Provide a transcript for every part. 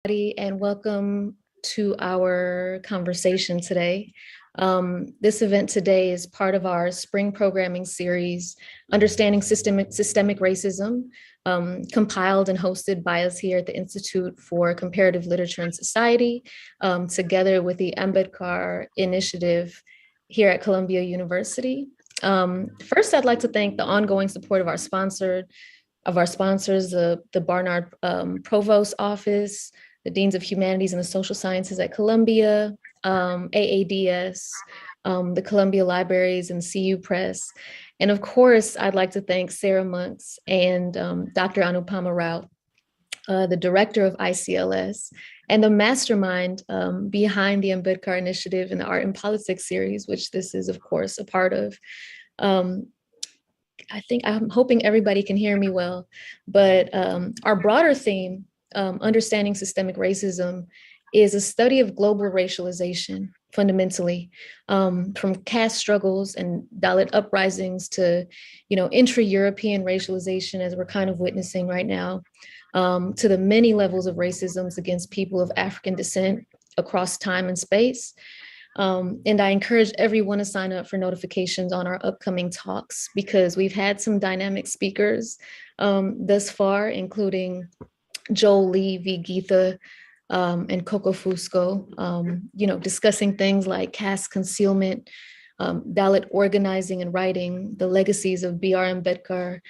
And welcome to our conversation today. This event today is part of our spring programming series, Understanding Systemic Racism, compiled and hosted by us here at the Institute for Comparative Literature and Society, together with the Ambedkar Initiative here at Columbia University. First, I'd like to thank the ongoing support of our sponsors, the Barnard Provost Office, the Deans of Humanities and the Social Sciences at Columbia, AADS, the Columbia Libraries and CU Press. And of course, I'd like to thank Sarah Monks and Dr. Anupama Rao, the director of ICLS, and the mastermind behind the Ambedkar Initiative and the Art and Politics series, which this is, of course, a part of. I'm hoping everybody can hear me well, but our broader theme, Understanding Systemic Racism, is a study of global racialization, fundamentally, from caste struggles and Dalit uprisings to, intra-European racialization, as we're kind of witnessing right now, to the many levels of racisms against people of African descent across time and space. And I encourage everyone to sign up for notifications on our upcoming talks, because we've had some dynamic speakers thus far, including Joel Lee V. Geetha and Coco Fusco, discussing things like caste concealment, Dalit organizing and writing, the legacies of B.R. Ambedkar,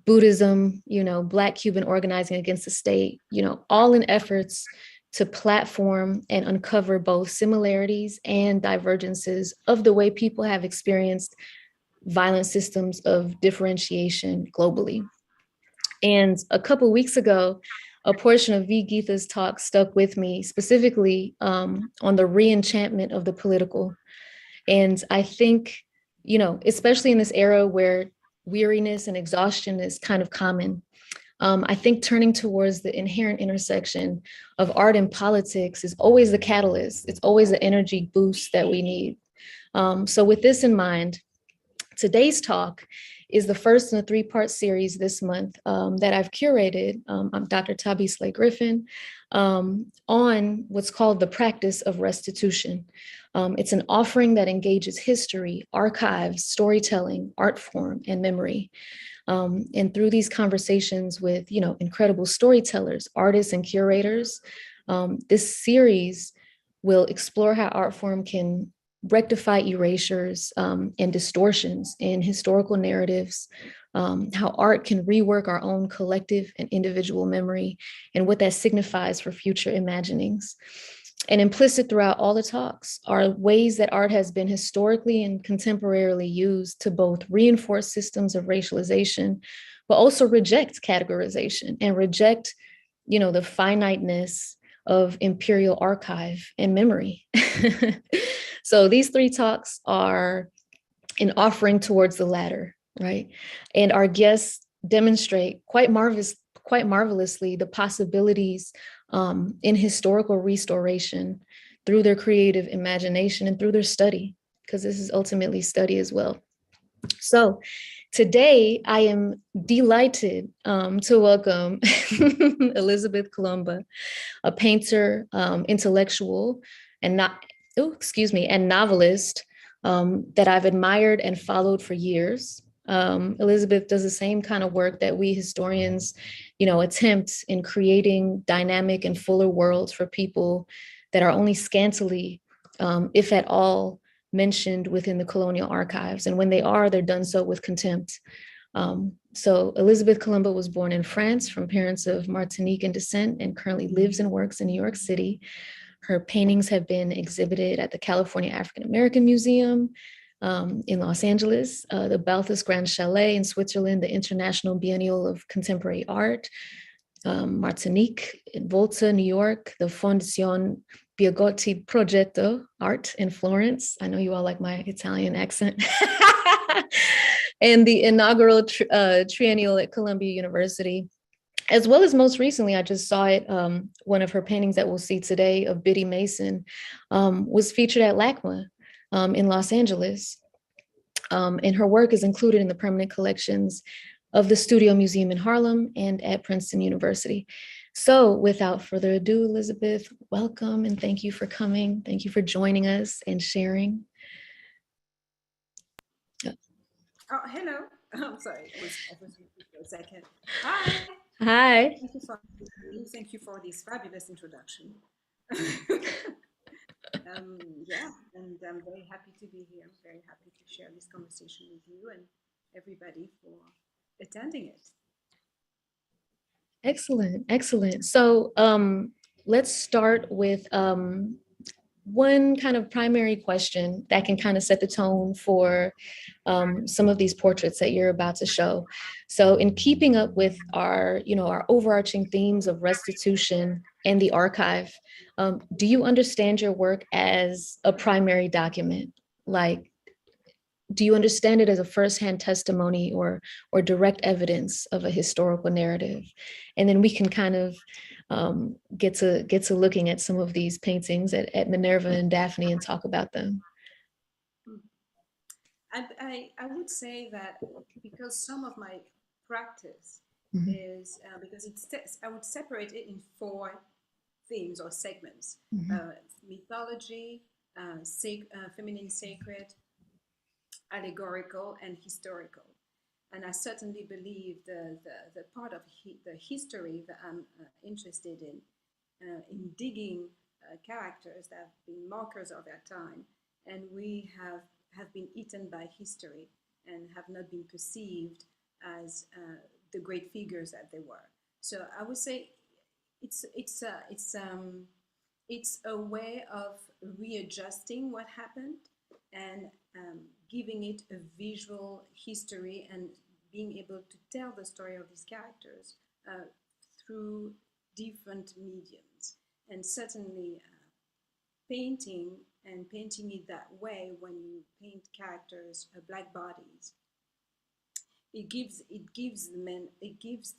Buddhism, Black Cuban organizing against the state, all in efforts to platform and uncover both similarities and divergences of the way people have experienced violent systems of differentiation globally. And a couple of weeks ago, a portion of V. Geetha's talk stuck with me, specifically on the re-enchantment of the political. And I think, especially in this era where weariness and exhaustion is kind of common, I think turning towards the inherent intersection of art and politics is always the catalyst. It's always the energy boost that we need. So with this in mind, today's talk is the first in a three-part series this month that I've curated. I'm Dr. Thabisile Griffin on what's called the Practice of Restitution. It's an offering that engages history, archives, storytelling, art form, and memory. And through these conversations with, incredible storytellers, artists, and curators, this series will explore how art form can rectify erasures and distortions in historical narratives, how art can rework our own collective and individual memory, and what that signifies for future imaginings. And implicit throughout all the talks are ways that art has been historically and contemporarily used to both reinforce systems of racialization, but also reject categorization and reject, the finiteness of imperial archive and memory. So these three talks are an offering towards the latter, right? And our guests demonstrate quite marvelously the possibilities in historical restoration through their creative imagination and through their study, because this is ultimately study as well. So today I am delighted to welcome Elizabeth Colomba, a painter, intellectual, and novelist that I've admired and followed for years. Elizabeth does the same kind of work that we historians, attempt in creating dynamic and fuller worlds for people that are only scantily, if at all, mentioned within the colonial archives. And when they are, they're done so with contempt. So Elizabeth Colomba was born in France from parents of Martinican descent and currently lives and works in New York City. Her paintings have been exhibited at the California African American Museum in Los Angeles, the Balthus Grand Chalet in Switzerland, the International Biennial of Contemporary Art, Martinique, in Volta, New York, the Fondazione Biagotti Progetto Art in Florence. I know you all like my Italian accent. And the inaugural triennial at Columbia University. As well as most recently, I just saw it, one of her paintings that we'll see today of Biddy Mason was featured at LACMA in Los Angeles. And her work is included in the permanent collections of the Studio Museum in Harlem and at Princeton University. So without further ado, Elizabeth, welcome and thank you for coming. Thank you for joining us and sharing. Oh, hello. I'm sorry. I was muted for a second. Hi. Hi. Thank you for this fabulous introduction. Yeah, and I'm very happy to be here. I'm very happy to share this conversation with you and everybody for attending it. Excellent, excellent. So let's start with one kind of primary question that can kind of set the tone for some of these portraits that you're about to show. So in keeping up with our, our overarching themes of restitution and the archive, do you understand your work as a primary document? Like, do you understand it as a firsthand testimony or direct evidence of a historical narrative? And then we can kind of get to looking at some of these paintings at Minerva and Daphne and talk about them. I would say that because some of my practice is because I would separate it in 4 themes or segments: mythology, feminine sacred, allegorical, and historical. And I certainly believe the part of the history that I'm interested in digging characters that have been markers of their time, and we have been eaten by history and have not been perceived as the great figures that they were. So I would say it's a way of readjusting what happened and giving it a visual history and being able to tell the story of these characters through different mediums. And certainly painting it that way, when you paint characters, black bodies, it gives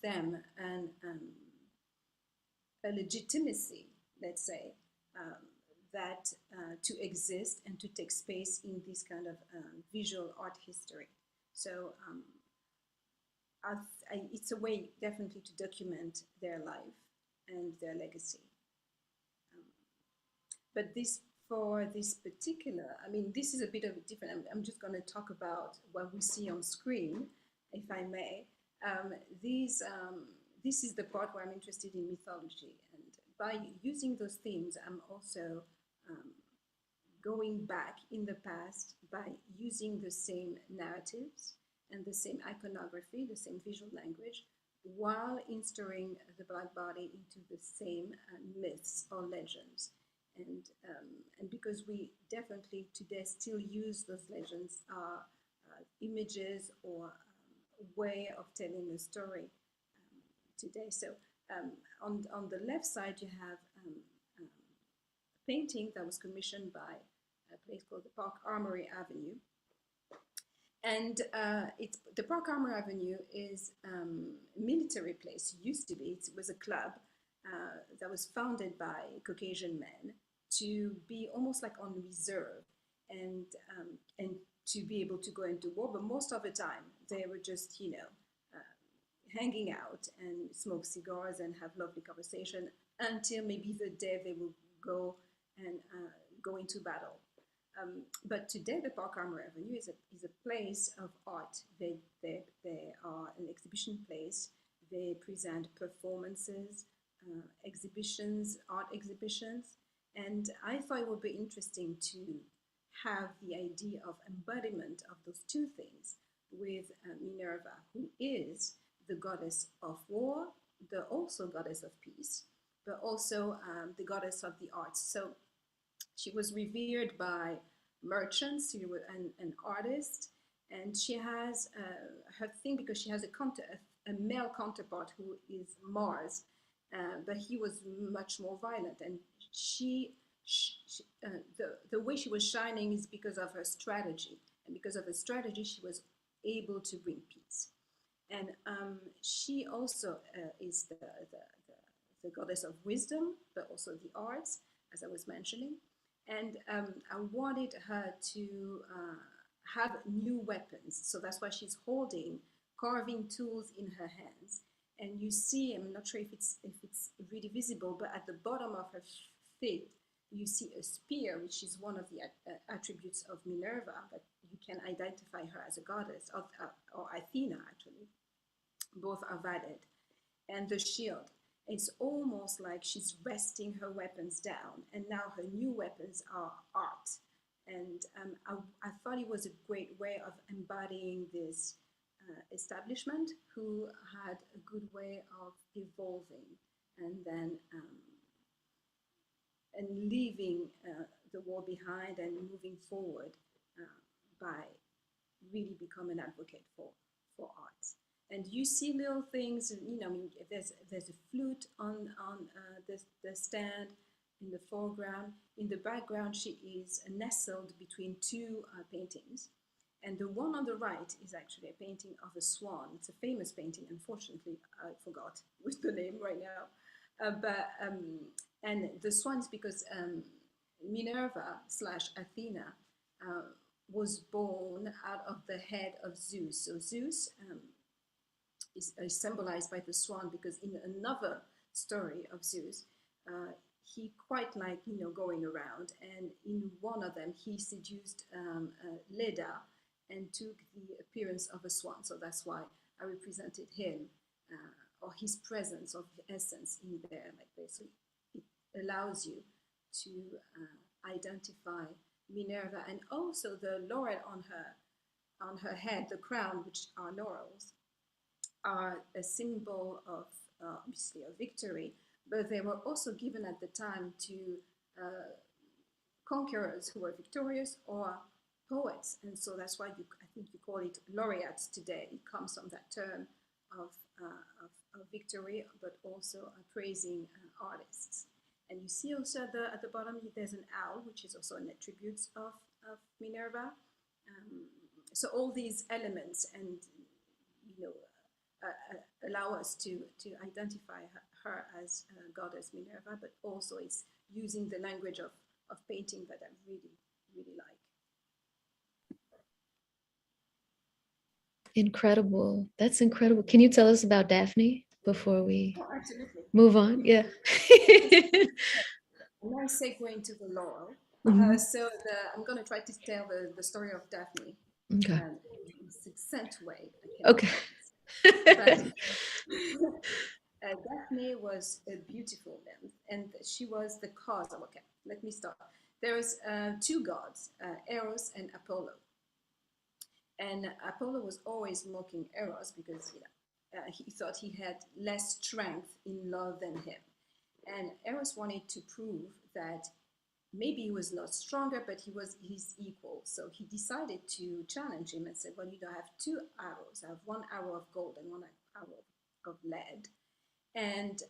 them a legitimacy, let's say, that to exist and to take space in this kind of visual art history. So it's a way definitely to document their life and their legacy. But for this particular, I mean, this is a bit of a different, I'm just going to talk about what we see on screen, if I may. This is the part where I'm interested in mythology. And by using those themes, I'm also going back in the past by using the same narratives and the same iconography, the same visual language, while installing the black body into the same myths or legends. And because we definitely today still use those legends, images or way of telling a story today. So on the left side, you have a painting that was commissioned by a place called the Park Armory Avenue. And the Park Armory Avenue is a military place. It used to be. It was a club that was founded by Caucasian men to be almost like on reserve and to be able to go into war. But most of the time, they were just, hanging out and smoke cigars and have lovely conversation until maybe the day they will go and go into battle. But today, the Park Armory Avenue is a place of art. They are an exhibition place. They present performances, exhibitions, art exhibitions. And I thought it would be interesting to have the idea of embodiment of those 2 things with Minerva, who is the goddess of war, the also goddess of peace, but also the goddess of the arts. So she was revered by merchants and artists, and she has her thing because she has a male counterpart who is Mars, but he was much more violent, and the way she was shining is because of her strategy, and because of her strategy she was able to bring peace. And she also is the goddess of wisdom, but also the arts, as I was mentioning. And I wanted her to have new weapons. So that's why she's holding carving tools in her hands. And you see, I'm not sure if it's really visible, but at the bottom of her feet, you see a spear, which is one of the attributes of Minerva, that you can identify her as a goddess, or Athena, actually. Both are valid. And the shield. It's almost like she's resting her weapons down, and now her new weapons are art. And I thought it was a great way of embodying this establishment, who had a good way of evolving and then and leaving the war behind and moving forward by really becoming an advocate for art. And you see little things, you know, I mean, there's a flute on the stand in the foreground. In the background, she is nestled between two paintings. And the one on the right is actually a painting of a swan. It's a famous painting. Unfortunately, I forgot with the name right now. And the swan is because Minerva / Athena was born out of the head of Zeus. So Zeus is symbolized by the swan, because in another story of Zeus, he quite liked, you know, going around, and in one of them he seduced Leda and took the appearance of a swan. So that's why I represented him, or his presence of essence in there like this. So it allows you to identify Minerva, and also the laurel on her head, the crown, which are laurels, are a symbol of obviously of victory, but they were also given at the time to conquerors who were victorious, or poets. And so that's why I think you call it laureates today. It comes from that term of victory, but also praising artists. And you see also at the bottom, there's an owl, which is also an attribute of Minerva. So all these elements, and you know, allow us to identify her as goddess Minerva, but also it's using the language of painting that I really, really like. Incredible. That's incredible. Can you tell us about Daphne before we absolutely. Move on? Yeah. And now segue into the Laurel. So I'm going to try to tell the story of Daphne Okay. in a succinct way. Okay. But Daphne was a beautiful nymph, and she was the cause of, okay, let me start. There was two gods, Eros and Apollo. And Apollo was always mocking Eros because, you know, he thought he had less strength in love than him. And Eros wanted to prove that maybe he was not stronger, but he was his equal. So he decided to challenge him and said, well, you know, I have two arrows. I have one arrow of gold and one arrow of lead. And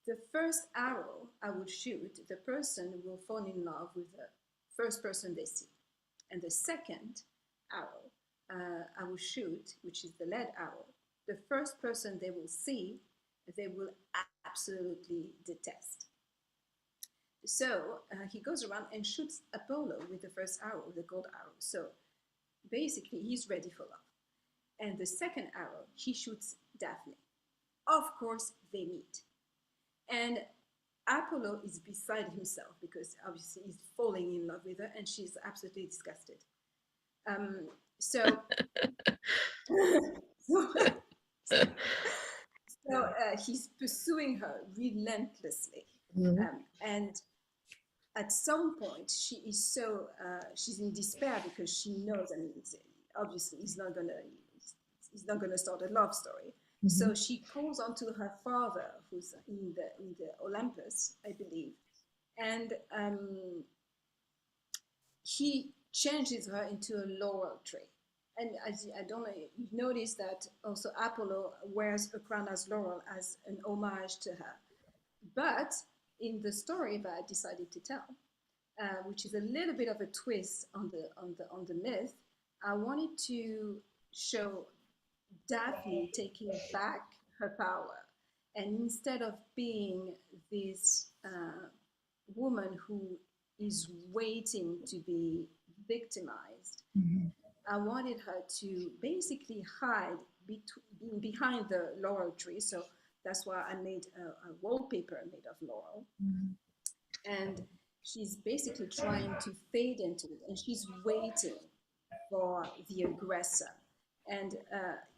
the first arrow I will shoot, the person will fall in love with the first person they see. And the second arrow I will shoot, which is the lead arrow, the first person they will see, they will absolutely detest. So he goes around and shoots Apollo with the first arrow, the gold arrow. So basically, he's ready for love. And the second arrow, he shoots Daphne. Of course, they meet. And Apollo is beside himself because obviously he's falling in love with her, and she's absolutely disgusted. So he's pursuing her relentlessly. And at some point, she is so, she's in despair because she knows, and obviously he's not gonna start a love story. So she calls on to her father, who's in the Olympus, I believe, and he changes her into a laurel tree. And as I don't know, you notice that also Apollo wears a crown as laurel as an homage to her. But in the story that I decided to tell, which is a little bit of a twist on the myth, I wanted to show Daphne taking back her power, and instead of being this woman who is waiting to be victimized, I wanted her to basically hide being behind the laurel tree. So that's why I made a wallpaper made of laurel. And she's basically trying to fade into it, and she's waiting for the aggressor. And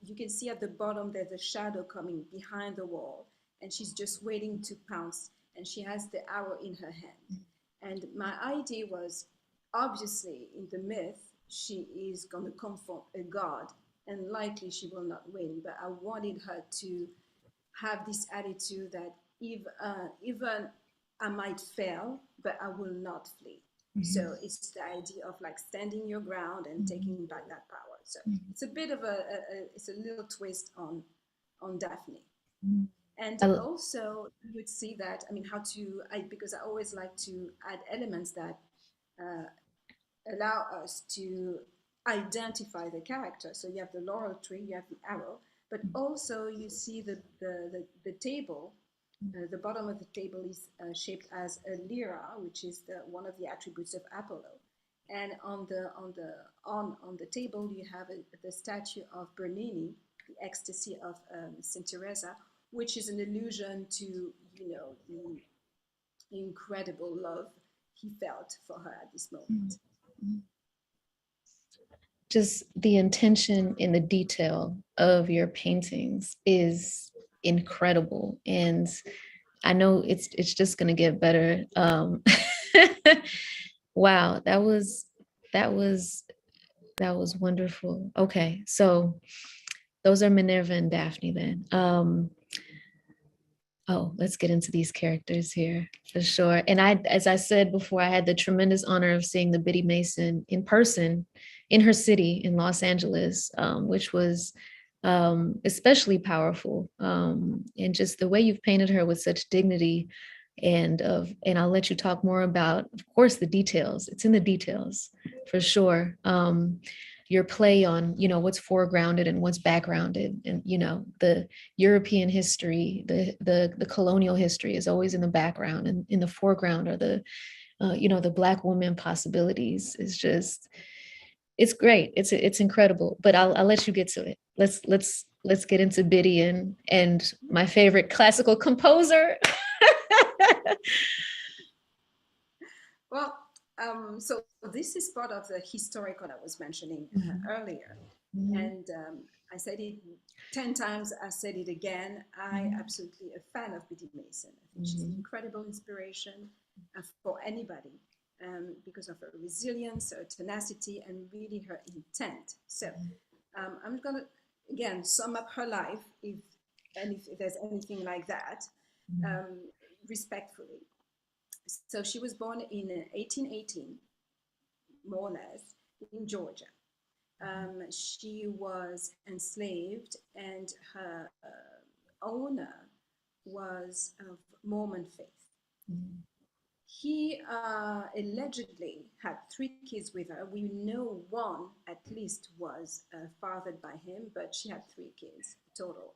you can see at the bottom there's a shadow coming behind the wall, and she's just waiting to pounce, and she has the arrow in her hand. And my idea was, obviously, in the myth, she is going to confront a god, and likely she will not win, but I wanted her to have this attitude that even I might fail, but I will not flee. So it's the idea of like standing your ground and taking back that power. So it's a bit of it's a little twist on Daphne. And also you would see that, I mean, because I always like to add elements that allow us to identify the character. So you have the laurel tree, you have the arrow, but also you see the table. The bottom of the table is shaped as a lyra, which is one of the attributes of Apollo. And on the table you have the statue of Bernini, the ecstasy of Saint Teresa, which is an allusion to the incredible love he felt for her at this moment. Just the intention in the detail of your paintings is incredible, and I know it's just going to get better. Wow, that was wonderful. Okay, so those are Minerva and Daphne then. Oh, let's get into these characters here for sure. And as I said before, I had the tremendous honor of seeing the Biddy Mason in person in her city in Los Angeles, which was especially powerful. And just the way you've painted her with such dignity, and I'll let you talk more about, of course, the details. It's in the details for sure. Your play on, what's foregrounded and what's backgrounded, and, the European history, the colonial history is always in the background, and in the foreground are the Black woman possibilities. It's great. It's incredible, but I'll let you get to it. Let's get into Biddy and my favorite classical composer. Well, so this is part of the historical I was mentioning earlier. And I said it 10 times, I said it again. I absolutely a fan of Biddy Mason. I think she's an incredible inspiration for anybody because of her resilience, her tenacity, and really her intent. So I'm going to, again, sum up her life, if there's anything like that, respectfully. So she was born in 1818, more or less, in Georgia. She was enslaved, and her owner was of Mormon faith. He allegedly had 3 kids with her. We know one at least was fathered by him, but she had 3 kids total.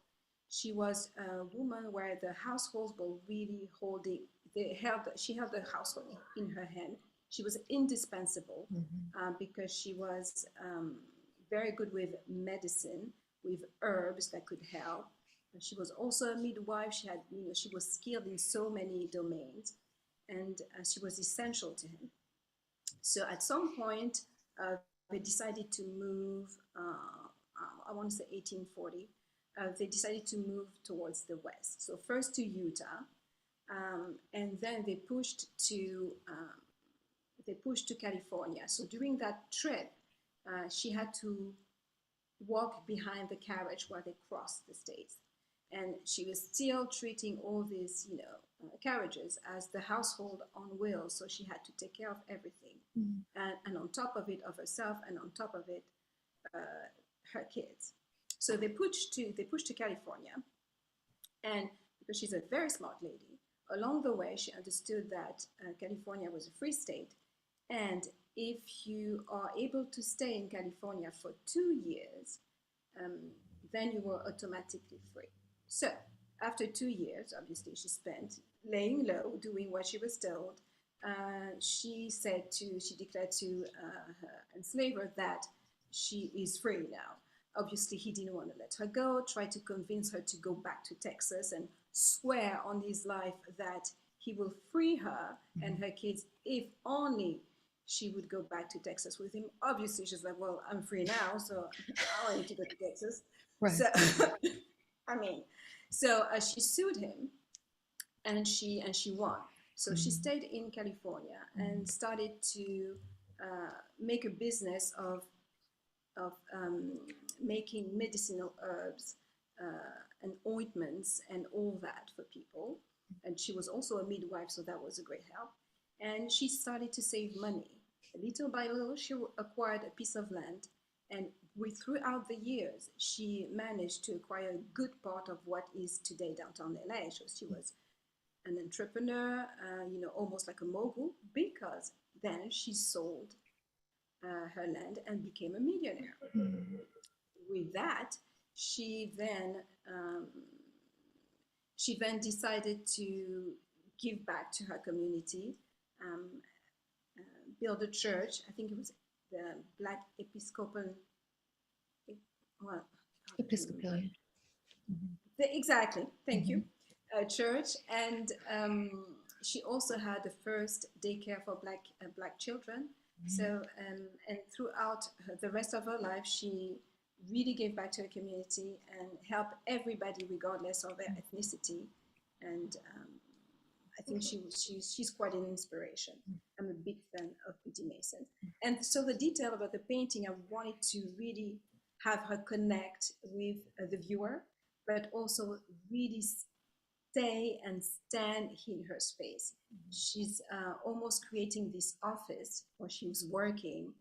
She was a woman where the households were really she held the household in her hand. She was indispensable because she was very good with medicine, with herbs that could help. She was also a midwife. She had, she was skilled in so many domains, and she was essential to him. So at some point, they decided to move. I want to say 1840. They decided to move towards the west. So first to Utah. And then they pushed to California. So during that trip, she had to walk behind the carriage while they crossed the states, and she was still treating all these, carriages as the household on wheels. So she had to take care of everything, and on top of it, of herself, and on top of it, her kids. So they pushed to California, and because she's a very smart lady. Along the way, she understood that California was a free state, and if you are able to stay in California for 2 years, then you were automatically free. So after 2 years, obviously, she spent laying low, doing what she was told. She declared to her enslaver that she is free now. obviously he didn't want to let her go, tried to convince her to go back to Texas and swear on his life that he will free her and her kids if only she would go back to Texas with him. Obviously, she's like, well, I'm free now, so I don't need to go to Texas. Right. So, I mean, so she sued him, and she won. So she stayed in California and started to make a business of making medicinal herbs and ointments and all that for people. And she was also a midwife, so that was a great help. And she started to save money. Little by little, she acquired a piece of land. And throughout the years, she managed to acquire a good part of what is today downtown LA. So she was an entrepreneur, almost like a mogul, because then she sold her land and became a millionaire. With that, she then decided to give back to her community, build a church. I think it was the Black Episcopal. Well, Episcopalian. Exactly. Thank you. Church, and she also had the first daycare for black children. So, and throughout the rest of her life, she really gave back to her community and helped everybody regardless of their ethnicity. And I think she's quite an inspiration. I'm a big fan of Biddy Mason. And so the detail about the painting, I wanted to really have her connect with the viewer, but also really stay and stand in her space. She's almost creating this office where she was working,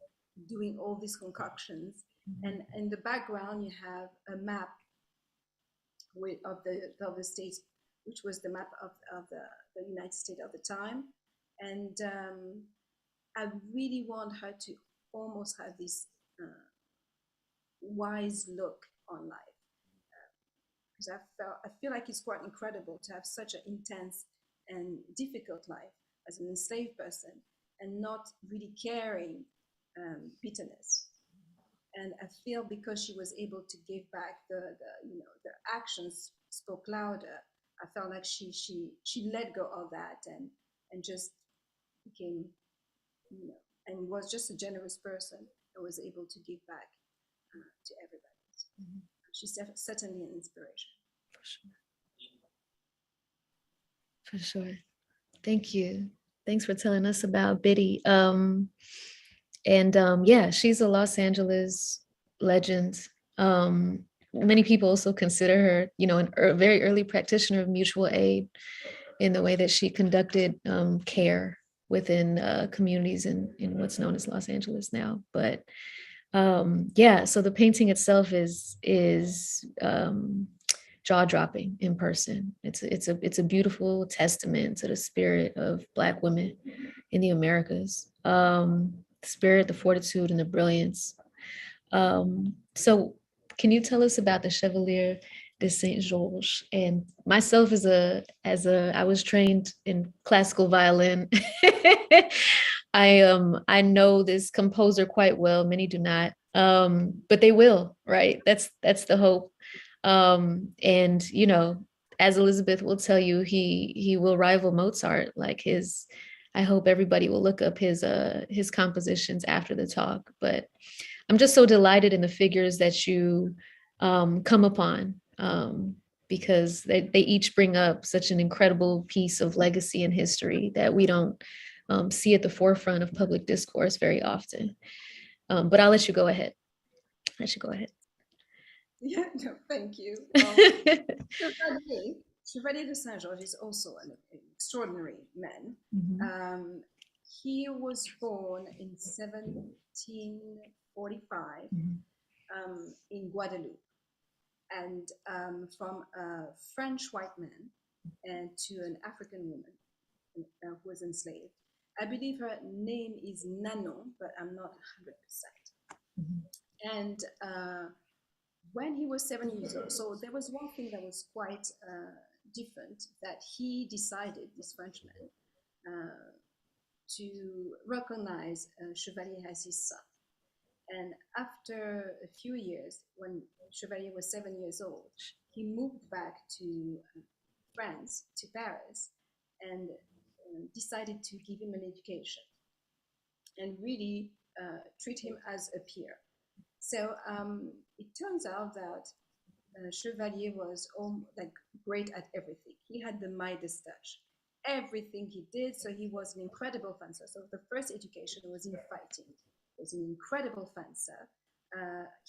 doing all these concoctions. And in the background, you have a map of the states, which was the map of the United States at the time. And I really want her to almost have this wise look on life. Because I feel like it's quite incredible to have such an intense and difficult life as an enslaved person and not really caring bitterness. And I feel because she was able to give back, the actions spoke louder. I felt like she let go of that and just became, and was just a generous person and was able to give back to everybody. She's certainly an inspiration. For sure. Thank you. Thanks for telling us about Biddy. Yeah, she's a Los Angeles legend. Many people also consider her, a very early practitioner of mutual aid in the way that she conducted care within communities in what's known as Los Angeles now. But so the painting itself is jaw-dropping in person. It's a beautiful testament to the spirit of Black women in the Americas. The spirit, the fortitude, and the brilliance. So can you tell us about the Chevalier de Saint Georges? And myself I was trained in classical violin. I know this composer quite well. Many do not, but they will, right? That's the hope. And as Elizabeth will tell you, he will rival Mozart. I hope everybody will look up his compositions after the talk. But I'm just so delighted in the figures that you come upon, because they each bring up such an incredible piece of legacy and history that we don't see at the forefront of public discourse very often. But I'll let you go ahead. Yeah, no, thank you. Chevalier de Saint Georges is also an extraordinary man. He was born in 1745 in Guadeloupe, and from a French white man and to an African woman who was enslaved. I believe her name is Nanon, but I'm not 100%. And when he was 7 years old, so there was one thing that was quite different, that he decided, this Frenchman, to recognize Chevalier as his son. And after a few years, when Chevalier was 7 years old, he moved back to France, to Paris, and decided to give him an education and really treat him as a peer. So it turns out that Chevalier was like great at everything. He had the Midas touch. Everything he did, so he was an incredible fencer. So the first education was in fighting. He was an incredible fencer.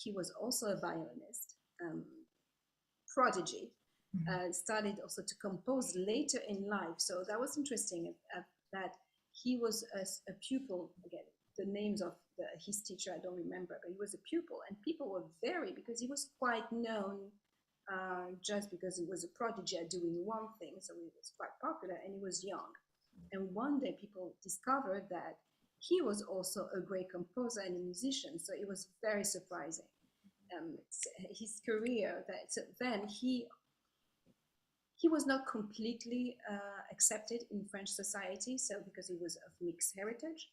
He was also a violinist, prodigy. Started also to compose later in life. So that was interesting that he was a pupil, again, the names of his teacher, I don't remember, but he was a pupil. And people were because he was quite known just because he was a prodigy at doing one thing. So he was quite popular and he was young. And one day people discovered that he was also a great composer and a musician. So it was very surprising. His career, then he was not completely accepted in French society, so because he was of mixed heritage.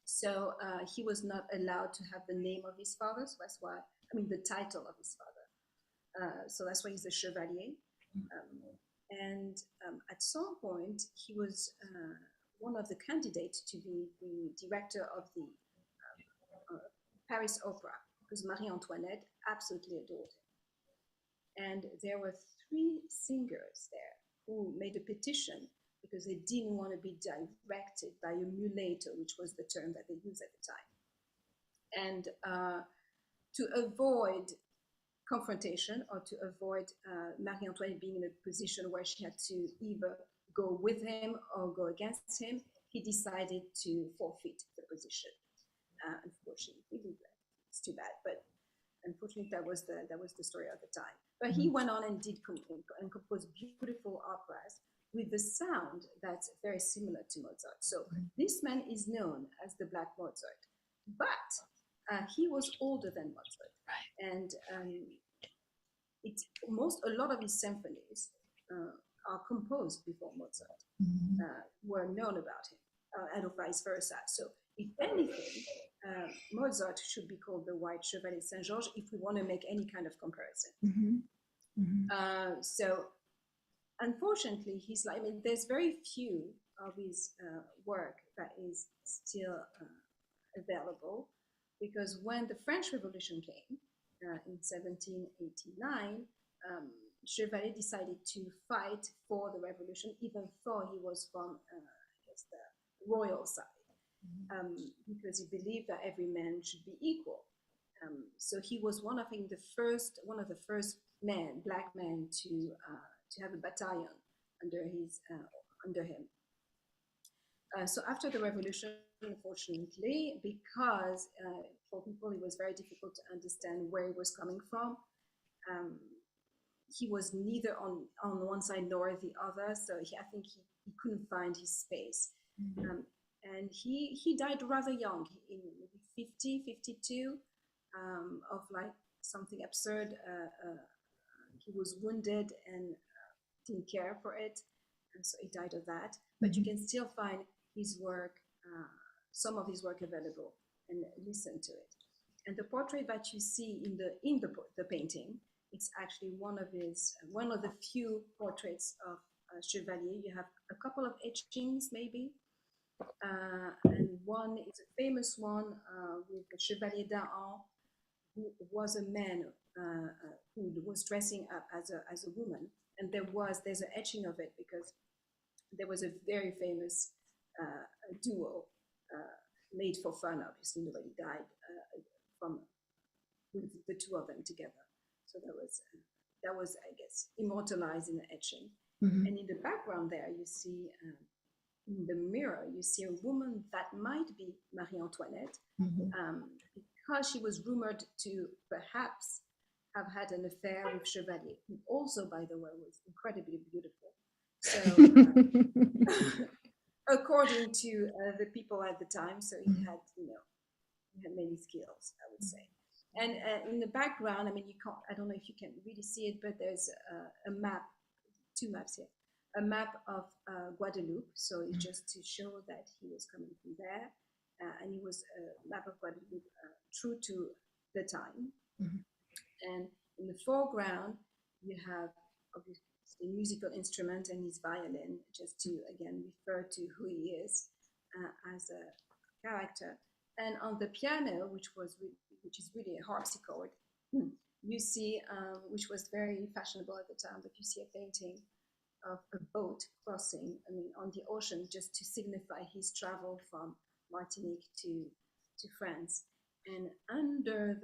So he was not allowed to have the name of his father, so that's why, the title of his father. So that's why he's a Chevalier. And at some point, he was one of the candidates to be the director of the Paris Opera, because Marie Antoinette absolutely adored him. And there were 3 singers there who made a petition because they didn't want to be directed by a mulatto, which was the term that they used at the time. And to avoid confrontation, or to avoid Marie Antoinette being in a position where she had to either go with him or go against him, he decided to forfeit the position. Unfortunately, it's too bad, but unfortunately, that was the story of the time. But he went on and did compose beautiful operas with the sound that's very similar to Mozart. So this man is known as the Black Mozart, but he was older than Mozart, and a lot of his symphonies are composed before Mozart, were known about him, and vice versa. So if anything, Mozart should be called the White Chevalier de Saint Georges if we want to make any kind of comparison. So unfortunately, there's very few of his work that is still available, because when the French Revolution came in 1789, Chevalier decided to fight for the revolution, even though he was from the royal side. Because he believed that every man should be equal. So he was one of the first black men to have a battalion under him. So after the revolution, unfortunately, because for people it was very difficult to understand where he was coming from, he was neither on one side nor the other. So I think he couldn't find his space. And he died rather young, in maybe 50, 52, of like something absurd. He was wounded and didn't care for it, and so he died of that. But you can still find his work, some of his work available, and listen to it. And the portrait that you see in the painting, it's actually one of the few portraits of Chevalier. You have a couple of etchings, maybe. And one is a famous one with the Chevalier d'Aon, who was a man who was dressing up as a woman, and there's an etching of it because there was a very famous duo made for fun. Obviously, nobody died with the two of them together. So that was I guess immortalized in the etching. And in the background there, you see. In the mirror, you see a woman that might be Marie Antoinette, because she was rumored to perhaps have had an affair with Chevalier, who also, by the way, was incredibly beautiful. So, according to the people at the time, so he had many skills, I would say. And in the background, I don't know if you can really see it, but there's a map, 2 maps here. A map of Guadeloupe, so it's just to show that he was coming from there. and it was a map of Guadeloupe true to the time. And in the foreground, you have obviously the musical instrument and his violin, just to again refer to who he is as a character. And on the piano, which is really a harpsichord, you see, which was very fashionable at the time, but you see a painting of a boat crossing, on the ocean, just to signify his travel from Martinique to France. And under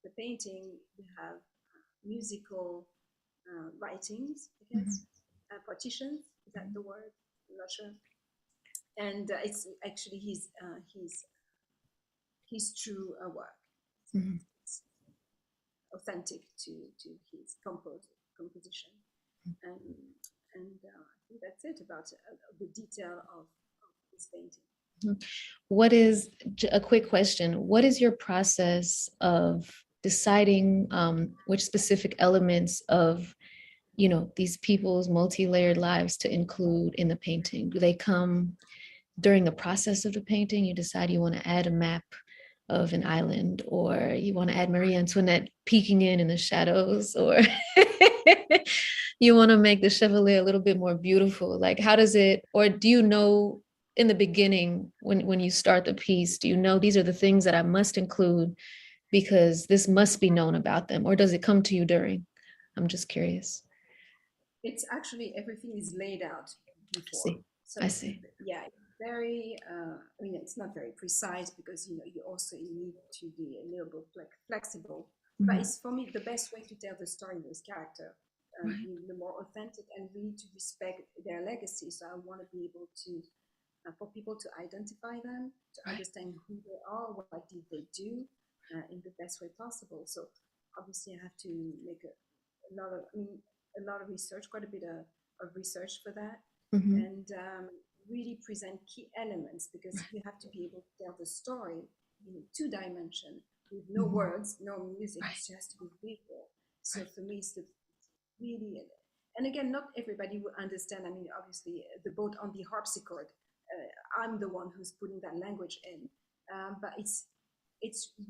the painting, you have musical writings, I guess, partitions. Is that the word? I'm not sure. And it's actually his true work. It's authentic to his composition. And I think that's it about the detail of this painting. What is, a quick question, what is your process of deciding which specific elements of, these people's multi-layered lives to include in the painting? Do they come during the process of the painting? You decide you want to add a map of an island, or you want to add Marie Antoinette peeking in the shadows, or you want to make the Chevalier a little bit more beautiful? Like, how does it, or do you know in the beginning, when you start the piece, do you know these are the things that I must include because this must be known about them? Or does it come to you during? I'm just curious. It's actually, everything is laid out before. I see. Yeah, very, it's not very precise because, you also need to be a little bit flexible. But it's, for me, the best way to tell the story with character, the more authentic, and really to respect their legacy. So I want to be able to, for people to identify them, to understand who they are, what did they do in the best way possible. So obviously I have to make a lot of research, quite a bit of research for that, and really present key elements, because you have to be able to tell the story in 2 dimensions with no words, no music. It has to be visual. So for me, it's really, and again, not everybody will understand. Obviously, the boat on the harpsichord, I'm the one who's putting that language in, but it's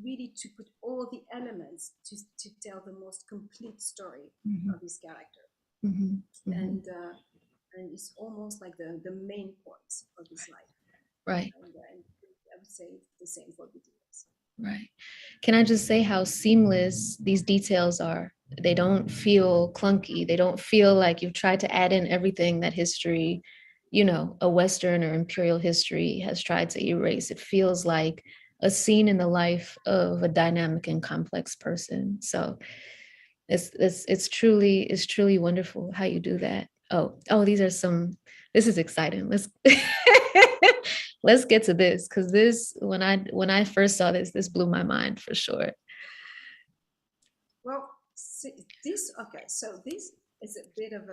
really to put all the elements to tell the most complete story of this character. And it's almost like the main points of his life. Right. And I would say it's the same for Biddy Mason. Right. Can I just say how seamless these details are? They don't feel clunky. They don't feel like you've tried to add in everything that history, a Western or imperial history has tried to erase. It feels like a scene in the life of a dynamic and complex person. So it's truly wonderful how you do that. Oh, this is exciting. Let's get to this, because this, when I first saw this blew my mind for sure. Well, so this is a bit of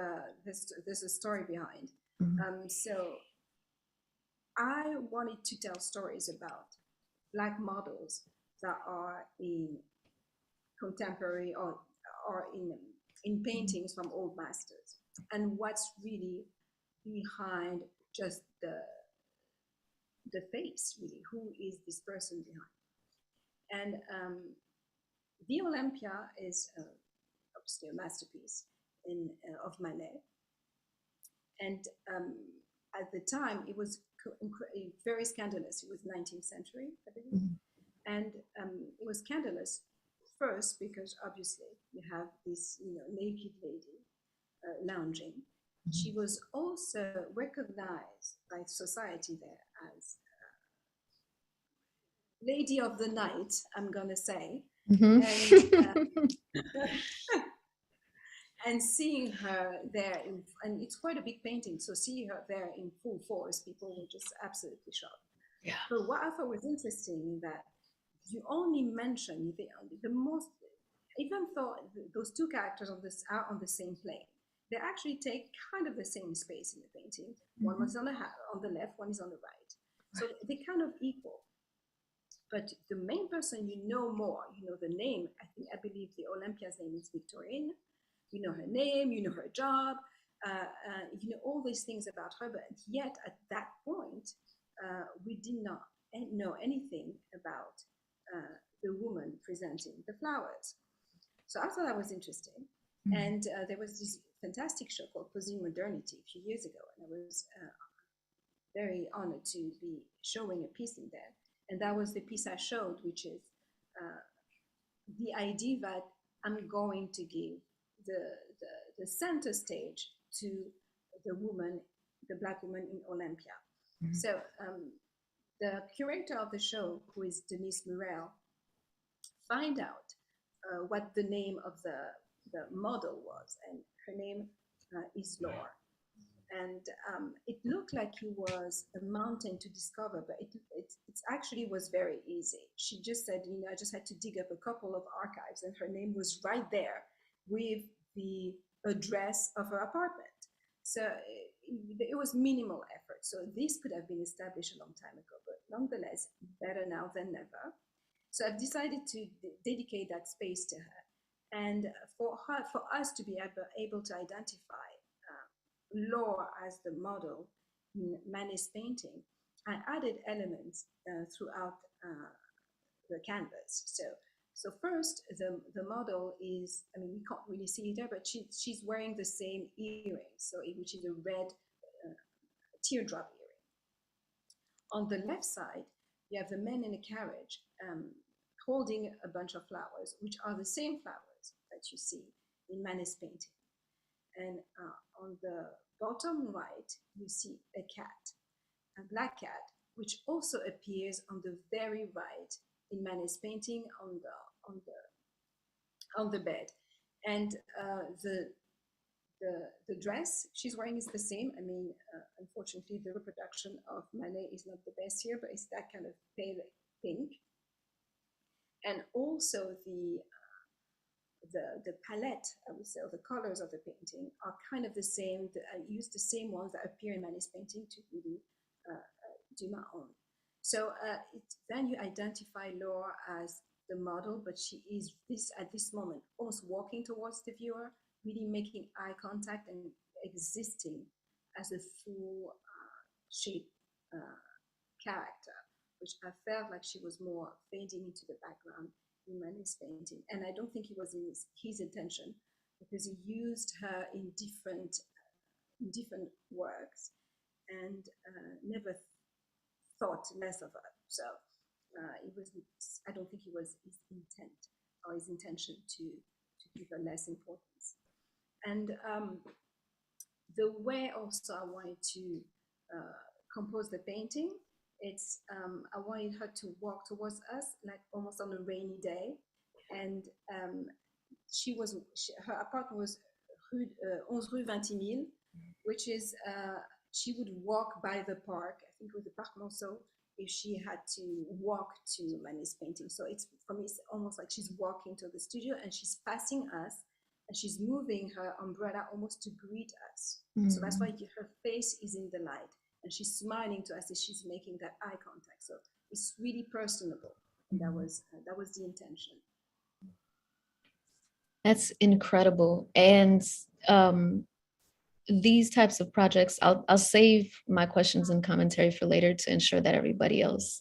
there's a story behind. So I wanted to tell stories about Black models that are in contemporary or in paintings from old masters, and what's really behind just the face, really. Who is this person behind? And the Olympia is obviously a masterpiece of Manet. And at the time, it was very scandalous. It was 19th century, I believe. And it was scandalous first because obviously you have this naked lady lounging. She was also recognized by society there as lady of the night, I'm gonna say. And seeing her there, and it's quite a big painting, so seeing her there in full force, people were just absolutely shocked. Yeah. But what I thought was interesting that you only mention the most, even though those 2 characters are on the same plane, they actually take kind of the same space in the painting. One is on the left, one is on the right. So they're kind of equal. But the main person more, the name, I believe the Olympia's name is Victorine. You know her name, you know her job, you know all these things about her, but yet at that point, we did not didn't know anything about the woman presenting the flowers. So I thought that was interesting. And there was this fantastic show called Posing Modernity a few years ago, and I was very honored to be showing a piece in there. And that was the piece I showed, which is the idea that I'm going to give the center stage to the woman, the Black woman in Olympia. So the curator of the show, who is Denise Murrell, find out what the name of the model was, and her name is Laure. And it looked like it was a mountain to discover, but it actually was very easy. She just said, I just had to dig up a couple of archives, and her name was right there with the address of her apartment. So it was minimal effort. So this could have been established a long time ago, but nonetheless, better now than never. So I've decided to dedicate that space to her, and for us to be able to identify Laure as the model in Manet's painting, I added elements throughout the canvas. So first, the model is, we can't really see it there, but she's wearing the same earring, which is a red teardrop earring. On the left side, you have the man in a carriage holding a bunch of flowers, which are the same flowers that you see in Manet's painting. And on the bottom right, you see a cat, a black cat, which also appears on the very right in Manet's painting on the bed. And the dress she's wearing is the same. Unfortunately, the reproduction of Manet is not the best here, but it's that kind of pale pink. And also the palette, I would say, or the colors of the painting are kind of the same. I used the same ones that appear in Manet's painting to really do my own. So then you identify Laure as the model, but she is at this moment almost walking towards the viewer, really making eye contact and existing as a full shape character, which I felt like she was more fading into the background in Manet's painting. And I don't think it was in his intention, because he used her in different works and never thought less of her. So I don't think it was his intent or his intention to give her less importance. And the way also I wanted to compose the painting, it's I wanted her to walk towards us like almost on a rainy day, and her apartment was 11 rue 20 000, which is she would walk by the park. I think it was the Parc Monceau, if she had to walk to Manet's painting. So for me, it's almost like she's walking to the studio and she's passing us, and she's moving her umbrella almost to greet us. So that's why her face is in the light, and she's smiling to us as she's making that eye contact. So it's really personable. And that was the intention. That's incredible. And these types of projects, I'll save my questions and commentary for later to ensure that everybody else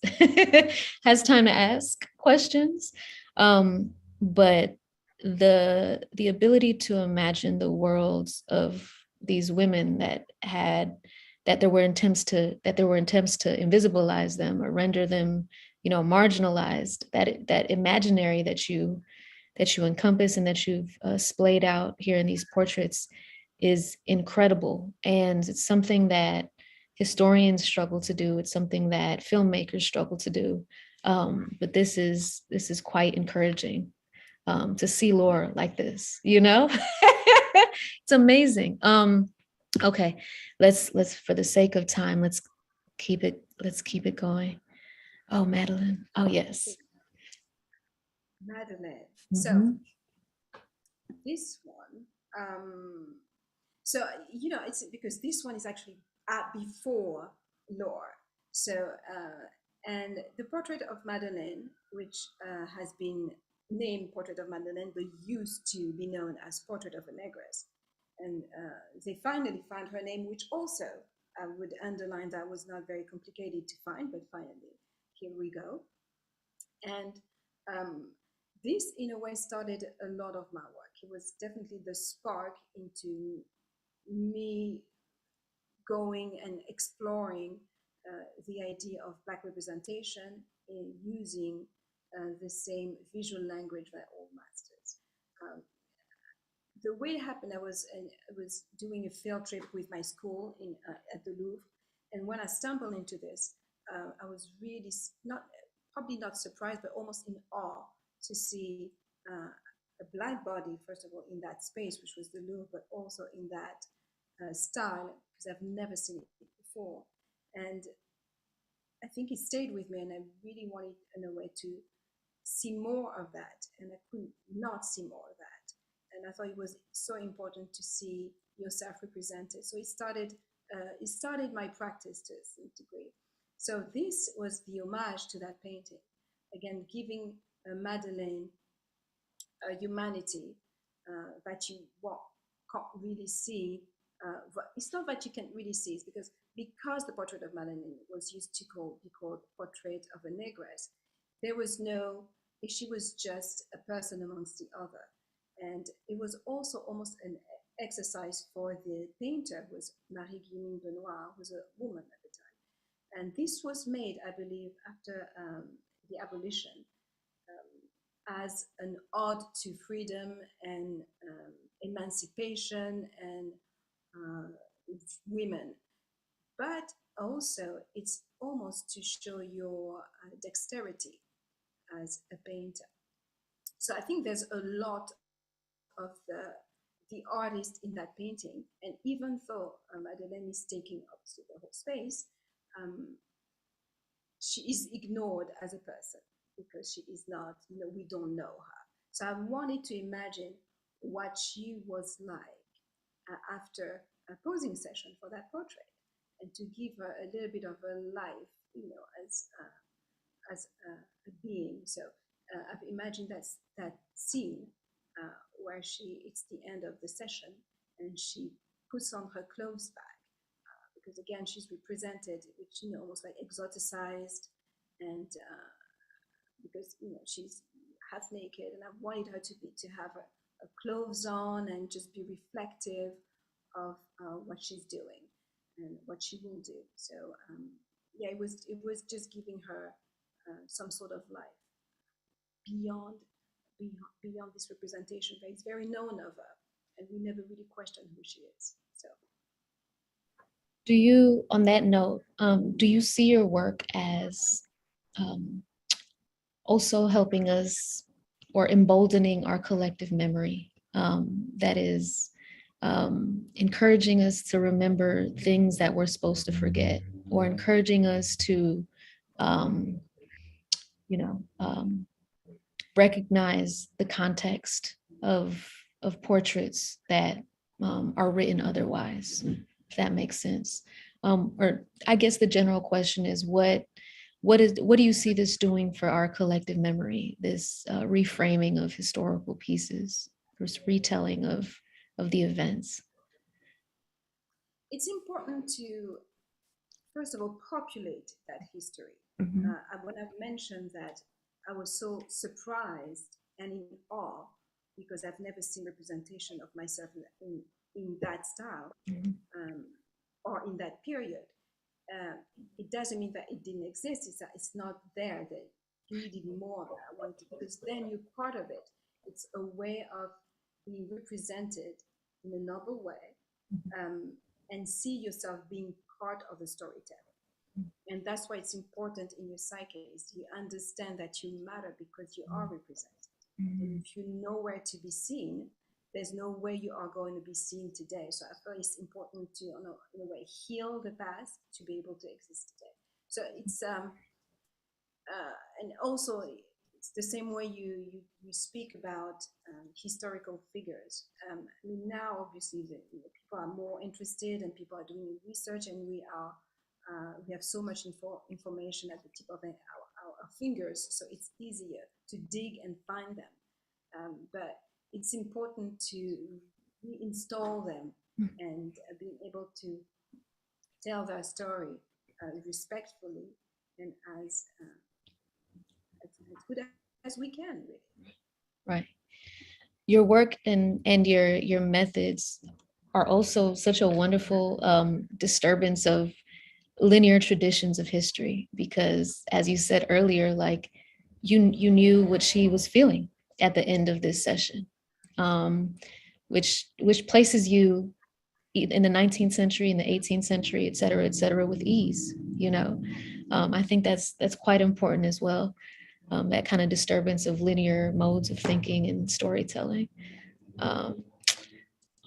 has time to ask questions. But the ability to imagine the worlds of these women that there were attempts to invisibilize them or render them, marginalized, that imaginary that you encompass and that you've splayed out here in these portraits is incredible. And it's something that historians struggle to do. It's something that filmmakers struggle to do. But this is quite encouraging to see Laure like this, It's amazing. Okay, let's for the sake of time, let's keep it going. Oh, Madeleine. Oh, yes. Madeleine. So this one, it's because this one is actually before Laure. So, and the portrait of Madeleine, which has been named Portrait of Madeleine, but used to be known as Portrait of a Negress. And they finally found her name, which also I would underline that was not very complicated to find, but finally here we go. And this, in a way, started a lot of my work. It was definitely the spark into me going and exploring the idea of Black representation in using the same visual language that all masters. The way it happened, I was doing a field trip with my school at the Louvre, and when I stumbled into this, I was really probably not surprised, but almost in awe to see a Black body, first of all, in that space, which was the Louvre, but also in that style, because I've never seen it before. And I think it stayed with me, and I really wanted, in a way, to see more of that, and I could not see more of that. And I thought it was so important to see yourself represented. So it started my practice to some degree. So this was the homage to that painting. Again, giving Madeleine a humanity that you can't really see. It's not that you can't really see, it's because the portrait of Madeleine was used to be called portrait of a negress, there was no, she was just a person amongst the other. And it was also almost an exercise for the painter, was Marie-Guillemine Benoit, who was a woman at the time. And this was made, I believe, after the abolition, as an ode to freedom and emancipation and women. But also, it's almost to show your dexterity as a painter. So I think there's a lot of the artist in that painting. And even though Madeleine is taking up the whole space, she is ignored as a person because she is not, we don't know her. So I wanted to imagine what she was like after a posing session for that portrait, and to give her a little bit of a life, as a being. So I've imagined that scene where it's the end of the session, and she puts on her clothes back, because again, she's represented, which, almost like exoticized, and because, she's half naked, and I wanted her to have her clothes on and just be reflective of what she's doing and what she will do. So yeah, it was just giving her some sort of life beyond this representation that is very known of her, and we never really question who she is. So, do you, on that note, do you see your work as also helping us or emboldening our collective memory? That is encouraging us to remember things that we're supposed to forget, or encouraging us to, recognize the context of portraits that are written otherwise, if that makes sense. Or I guess the general question is, what do you see this doing for our collective memory, this reframing of historical pieces, this retelling of the events? It's important to, first of all, populate that history. Mm-hmm. When I've mentioned that I was so surprised and in awe because I've never seen representation of myself in that style, mm-hmm. Or in that period, it doesn't mean that it didn't exist. It's not there. That you needed more of that. I wanted, because then you're part of it. It's a way of being represented in a novel way, and see yourself being part of the storytelling. And that's why it's important in your psyche, is you understand that you matter because you are represented. Mm-hmm. And if you know where to be seen, there's no way you are going to be seen today. So I feel it's important to, in a way, heal the past to be able to exist today. So it's, and also it's the same way you speak about historical figures. I mean, now obviously people are more interested, and people are doing research, and we have so much information at the tip of our fingers, so it's easier to dig and find them. But it's important to reinstall them and being able to tell their story respectfully and as as good as we can, really. Right. Your work and your methods are also such a wonderful disturbance of linear traditions of history, because as you said earlier, like you knew what she was feeling at the end of this session, which places you in the 19th century, in the 18th century, et cetera, with ease, you know. I think that's quite important as well, that kind of disturbance of linear modes of thinking and storytelling. Um,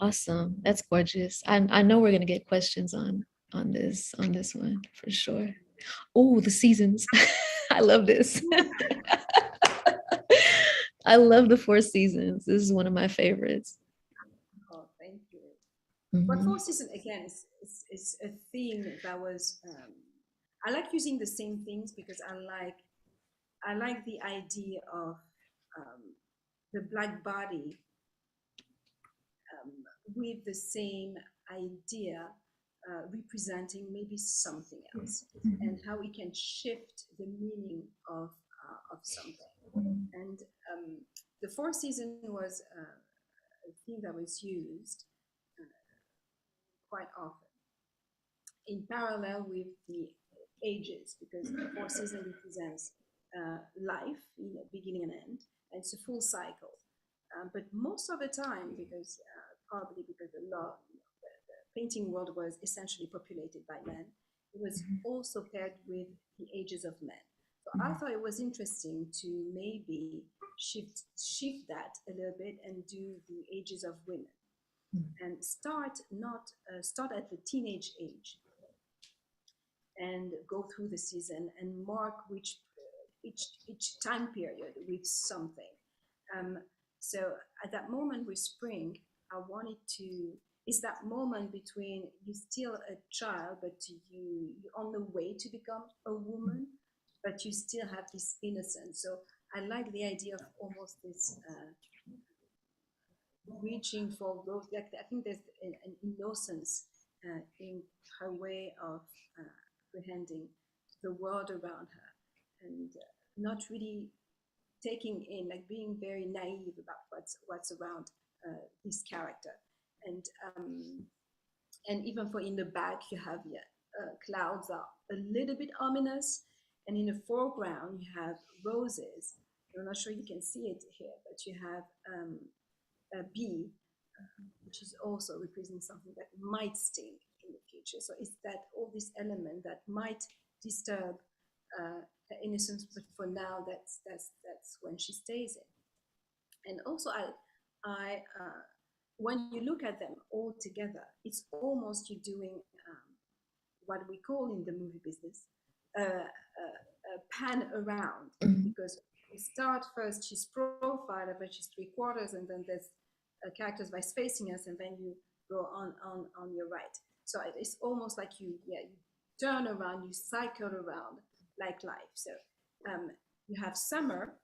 awesome, that's gorgeous. I know we're gonna get questions on this one for sure. Oh, the seasons. I love this. I love the four seasons. This is one of my favorites. Oh, thank you. But Mhm. four season again is a theme that was. I like using the same things because I like the idea of um, the black body um, with the same idea representing maybe something else, and how we can shift the meaning of something. And the fourth season was a theme that was used uh, quite often in parallel with the ages, because the fourth season represents life, you know, beginning and end, and it's a full cycle. But most of the time, because probably because the painting world was essentially populated by men, it was also paired with the ages of men. So I thought it was interesting to maybe shift that a little bit and do the ages of women, and start at the teenage age and go through the season and mark each time period with something. Um, so at that moment with spring, I wanted to. It's that moment between you're still a child, but you're on the way to become a woman, but you still have this innocence. So I like the idea of almost this reaching for growth. Like, I think there's an innocence in her way of apprehending the world around her, and not really taking in, like being very naive about what's around this character. And and even for in the back, you have, yeah, clouds are a little bit ominous, and in the foreground you have roses. I'm not sure you can see it here, but you have a bee, which is also representing something that might sting in the future. So it's that all this element that might disturb her innocence, but for now, that's when she stays in. And also, I when you look at them all together, it's almost you doing what we call in the movie business a pan around, Mhm. because we start first, she's profiled, but she's three quarters, and then there's characters vice facing us, and then you go on your right. So it's almost like you turn around, you cycle around like life. So you have summer,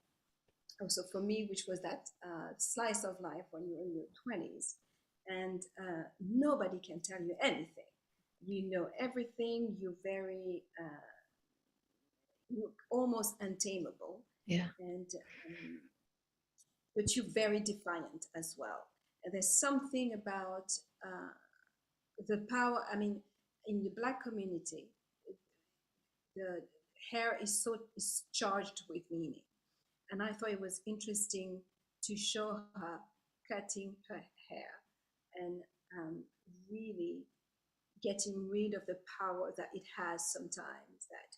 also for me, which was that slice of life when you're in your 20s, and nobody can tell you anything. You know everything. You're almost untamable, Yeah. and but you're very defiant as well. And there's something about the power. I mean, in the Black community, the hair is charged with meaning, and I thought it was interesting to show her cutting her hair and really getting rid of the power that it has sometimes. That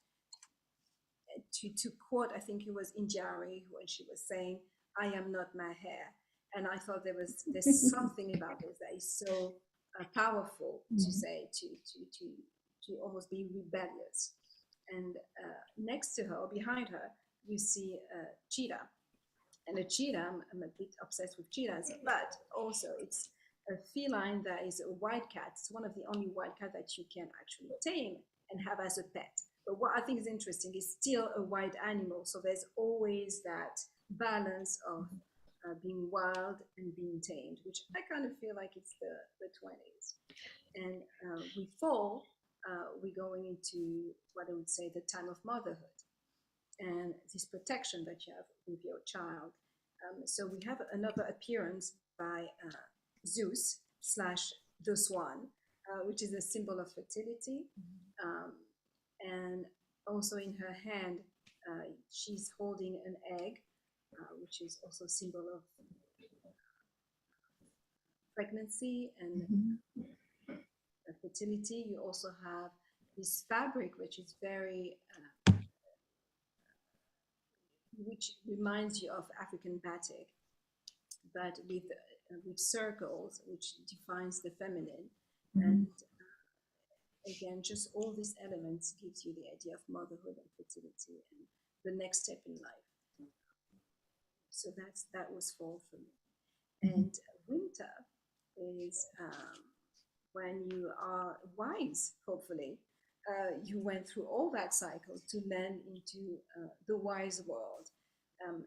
to quote, I think it was Injari when she was saying, "I am not my hair," and I thought there's something about this that is so powerful to say, to almost be rebellious. And next to her, or behind her, you see a cheetah, and a cheetah, I'm a bit obsessed with cheetahs, but also it's a feline that is a wild cat. It's one of the only wild cat that you can actually tame and have as a pet. But what I think is interesting is still a wild animal. So there's always that balance of being wild and being tamed, which I kind of feel like it's the 20s. And we fall, we're going into what I would say the time of motherhood. and this protection that you have with your child. So we have another appearance by Zeus slash the swan, which is a symbol of fertility. And also in her hand, she's holding an egg, which is also a symbol of pregnancy and fertility. You also have this fabric, which is very, which reminds you of African batik, but with circles, which defines the feminine. And again, just all these elements gives you the idea of motherhood and fertility and the next step in life. So that was fall for me. And winter is when you are wise, hopefully. You went through all that cycle to land into the wise world.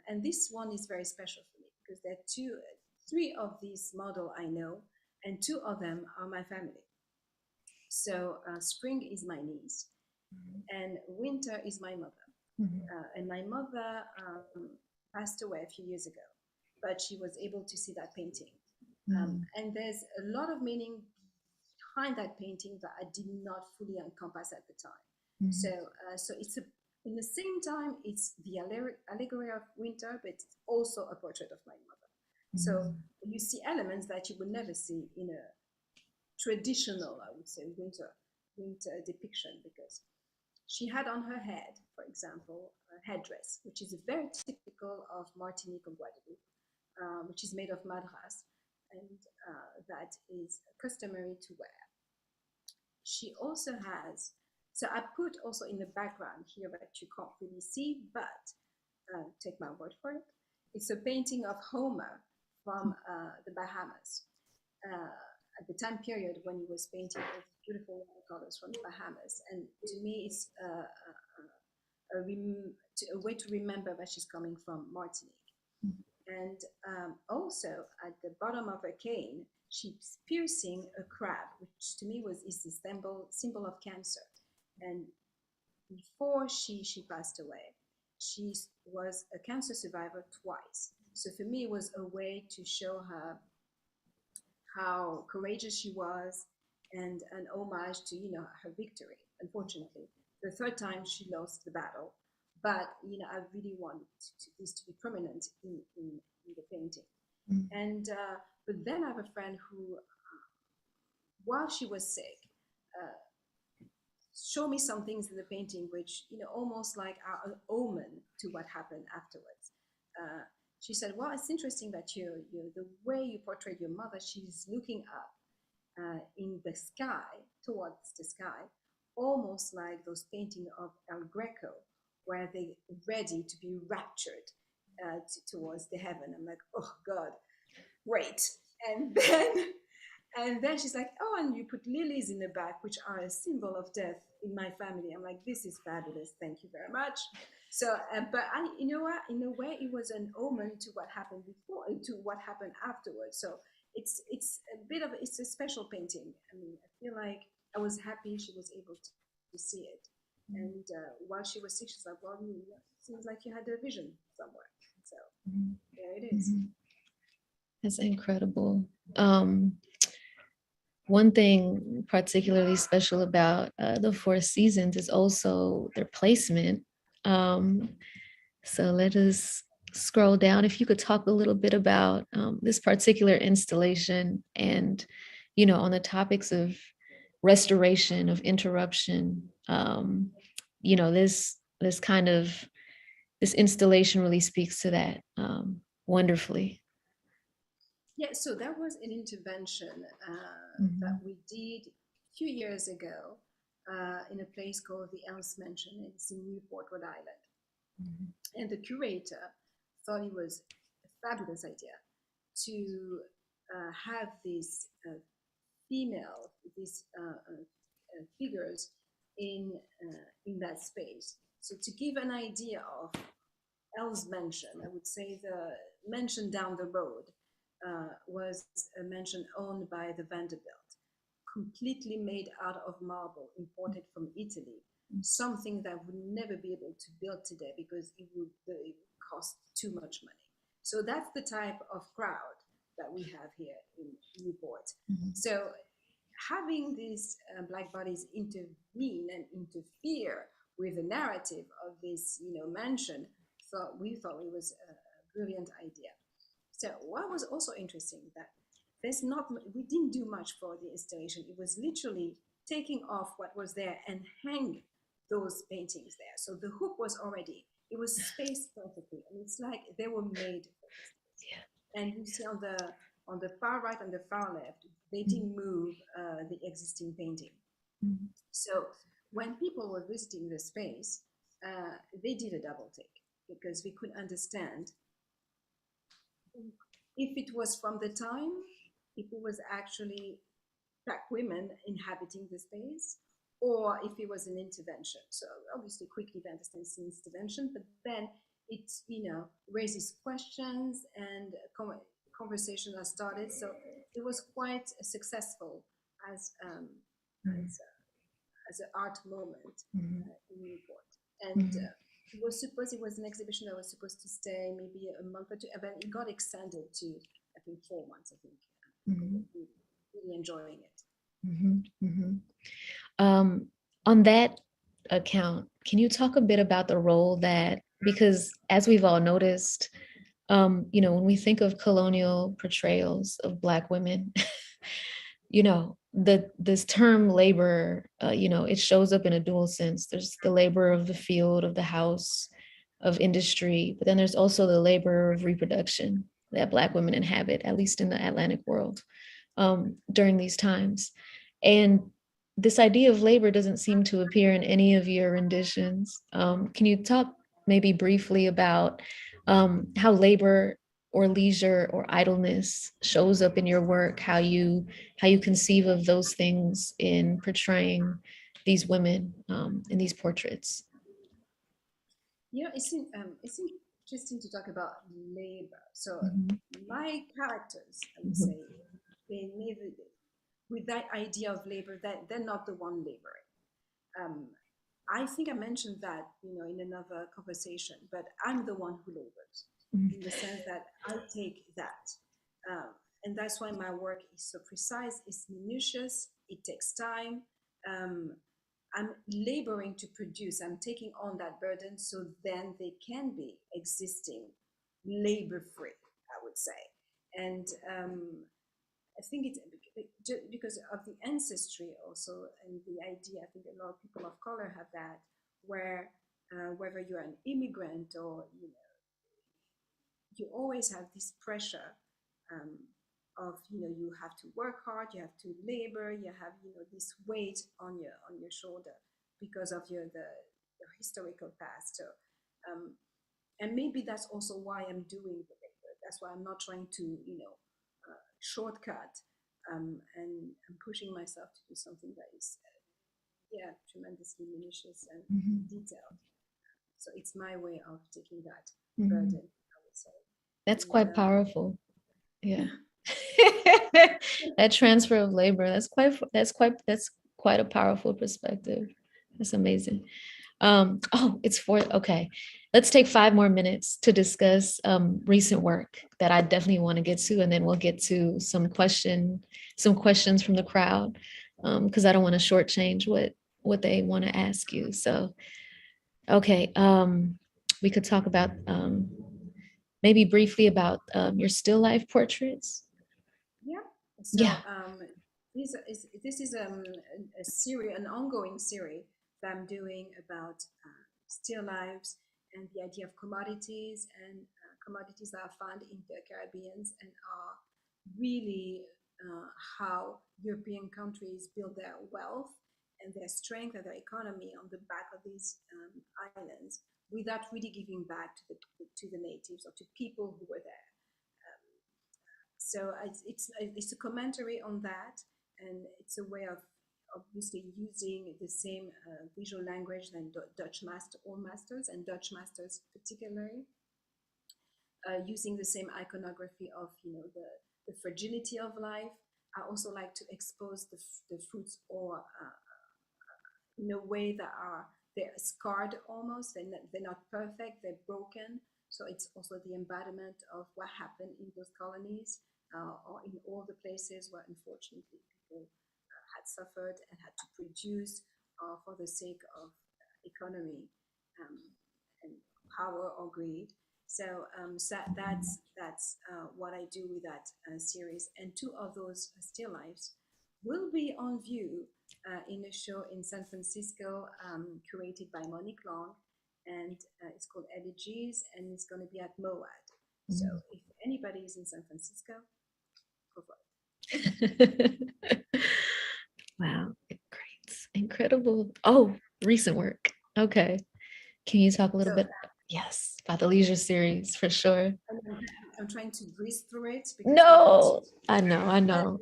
And this one is very special for me because there are three of these model I know, and two of them are my family. So spring is my niece, and winter is my mother. And my mother passed away a few years ago, but she was able to see that painting. And there's a lot of meaning behind that painting that I did not fully encompass at the time. So it's in the same time, it's the allegory of winter, but it's also a portrait of my mother. So you see elements that you would never see in a traditional, I would say, winter depiction, because she had on her head, for example, a headdress, which is very typical of Martinique or Guadeloupe, which is made of madras, and that is customary to wear. She also has, so I put also in the background here that you can't really see, but take my word for it, it's a painting of Homer from the Bahamas. At the time period when he was painting those beautiful watercolors from the Bahamas. And to me, it's a way to remember that she's coming from Martinique. And also at the bottom of her cane, she's piercing a crab, which to me is the symbol of cancer. And before she passed away, she was a cancer survivor twice. So for me, it was a way to show her how courageous she was, and an homage to her victory. Unfortunately, the third time she lost the battle, but I really wanted this to be prominent in the painting. And but then I have a friend who, while she was sick, showed me some things in the painting which almost like are an omen to what happened afterwards. She said, well, it's interesting that the way you portrayed your mother, she's looking up in the sky, towards the sky, almost like those paintings of El Greco, where they're ready to be raptured towards the heaven. I'm like, oh God, great. And then she's like, oh, and you put lilies in the back, which are a symbol of death in my family. I'm like, this is fabulous. Thank you very much. So, but you know what? In a way, it was an omen to what happened before, to what happened afterwards. So it's a special painting. I mean, I feel like I was happy she was able to see it. And while she was sick, she's like, well, it seems like you had a vision somewhere. So there it is. That's incredible. One thing particularly special about the Four Seasons is also their placement. So let us scroll down. If you could talk a little bit about this particular installation and, on the topics of restoration, of interruption, this installation really speaks to that wonderfully. Yeah, so that was an intervention that we did a few years ago in a place called the Elms Mansion. It's in Newport, Rhode Island. And the curator thought it was a fabulous idea to have these figures in that space. So to give an idea of Elms Mansion, I would say the mansion down the road was a mansion owned by the Vanderbilt, completely made out of marble, imported from Italy, something that would never be able to build today because it would cost too much money. So that's the type of crowd that we have here in Newport. So having these Black bodies intervene and interfere with the narrative of this, mansion, we thought it was a brilliant idea. So what was also interesting that we didn't do much for the installation. It was literally taking off what was there and hang those paintings there. So the hook was already, it was spaced perfectly, and it's like they were made for this place. Yeah. And you see on the far right and the far left, they didn't move the existing painting. So when people were visiting the space, they did a double take because we could understand if it was from the time, if it was actually Black women inhabiting the space, or if it was an intervention. So obviously quickly they understand it's an intervention, but then it raises questions and conversation has started. So it was quite successful as an art moment in Newport. And it was an exhibition that was supposed to stay maybe a month or two, but it got extended to, I think, 4 months, I think. Really enjoying it. On that account, can you talk a bit about the role that, because as we've all noticed, when we think of colonial portrayals of Black women, this term labor, it shows up in a dual sense. There's the labor of the field, of the house, of industry, but then there's also the labor of reproduction that Black women inhabit, at least in the Atlantic world, during these times. And this idea of labor doesn't seem to appear in any of your renditions. Can you talk maybe briefly about how labor or leisure or idleness shows up in your work, how you conceive of those things in portraying these women in these portraits? It's interesting to talk about labor. So my characters, I would say, they never, with that idea of labor, that they're not the one laboring. I think I mentioned that, in another conversation, but I'm the one who labors in the sense that I take that. And that's why my work is so precise, it's minutious, it takes time. I'm laboring to produce, I'm taking on that burden so then they can be existing labor-free, I would say. And I think it's because of the ancestry also, and the idea, I think a lot of people of color have that, where whether you're an immigrant or, you always have this pressure of, you have to work hard, you have to labor, you have, this weight on your shoulder because of the historical past. So, and maybe that's also why I'm doing the labor. That's why I'm not trying to, shortcut, and I'm pushing myself to do something that is, tremendously minutious and detailed. So it's my way of taking that burden, I would say. That's quite powerful. Yeah. That transfer of labor, that's quite a powerful perspective. That's amazing. Okay. Let's take 5 more minutes to discuss recent work that I definitely want to get to, and then we'll get to some questions from the crowd, because I don't want to shortchange what they want to ask you. So, okay, we could talk about maybe briefly about your still life portraits. Yeah. So, this is a series, an ongoing series that I'm doing about still lives and the idea of commodities, and commodities that are found in the Caribbean and are really how European countries build their wealth and their strength and their economy on the back of these islands, without really giving back to the natives or to people who were there. So it's a commentary on that, and it's a way of obviously using the same visual language than old masters, and Dutch masters particularly, using the same iconography of the fragility of life. I also like to expose the fruits, or in a way that are they're scarred almost. They're not perfect. They're broken. So it's also the embodiment of what happened in those colonies or in all the places where unfortunately people had suffered and had to produce for the sake of economy and power or greed. So, that's what I do with that series. And two of those still lifes will be on view in a show in San Francisco, curated by Monique Long, and it's called Elegies, and it's going to be at MOAD. So if anybody is in San Francisco, go for it. Wow, great, incredible. Oh, recent work. Okay, can you talk a little bit? Yes, about the leisure series for sure. I'm trying to breeze through it. No, I know.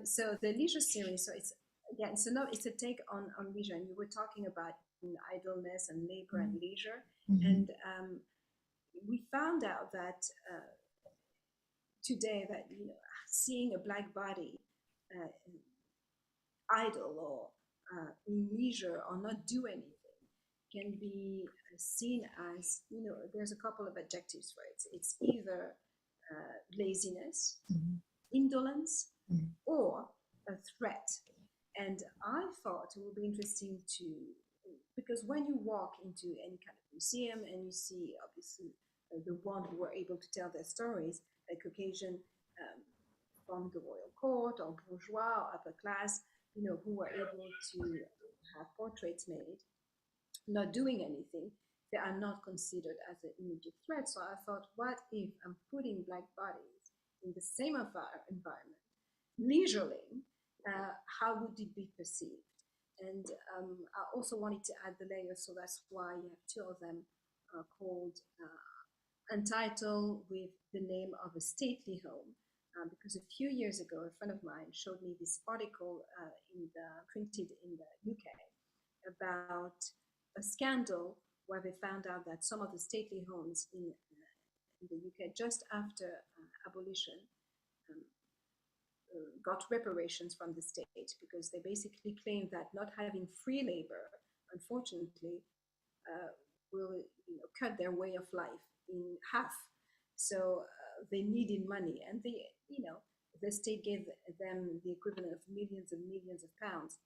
So the leisure series, so it's again, so no, it's a take on leisure, and you were talking about idleness and labor and leisure, and we found out that today that seeing a black body idle or in leisure or not do anything can be seen as, there's a couple of adjectives for it. It's either laziness, indolence, or a threat. And I thought it would be interesting because when you walk into any kind of museum and you see, obviously, the one who were able to tell their stories, a Caucasian from the royal court or bourgeois or upper class, who were able to have portraits made, not doing anything, they are not considered as an immediate threat. So I thought, what if I'm putting black bodies in the same environment, leisurely, how would it be perceived? And I also wanted to add the layers, so that's why you have two of them called Untitled, with the name of a stately home. Because a few years ago, a friend of mine showed me this article printed in the UK about a scandal where they found out that some of the stately homes in the UK just after abolition got reparations from the state, because they basically claimed that not having free labor, unfortunately, will cut their way of life in half. So they needed money, and the state gave them the equivalent of millions and millions of pounds,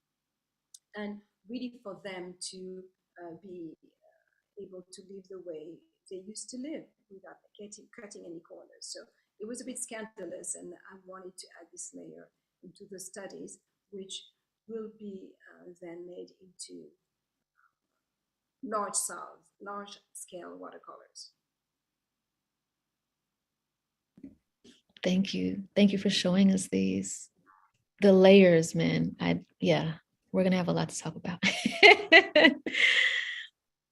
and really for them to be able to live the way they used to live without cutting any corners. So it was a bit scandalous, and I wanted to add this layer into the studies, which will be then made into large scale watercolors. Thank you for showing us the layers, man. We're gonna have a lot to talk about.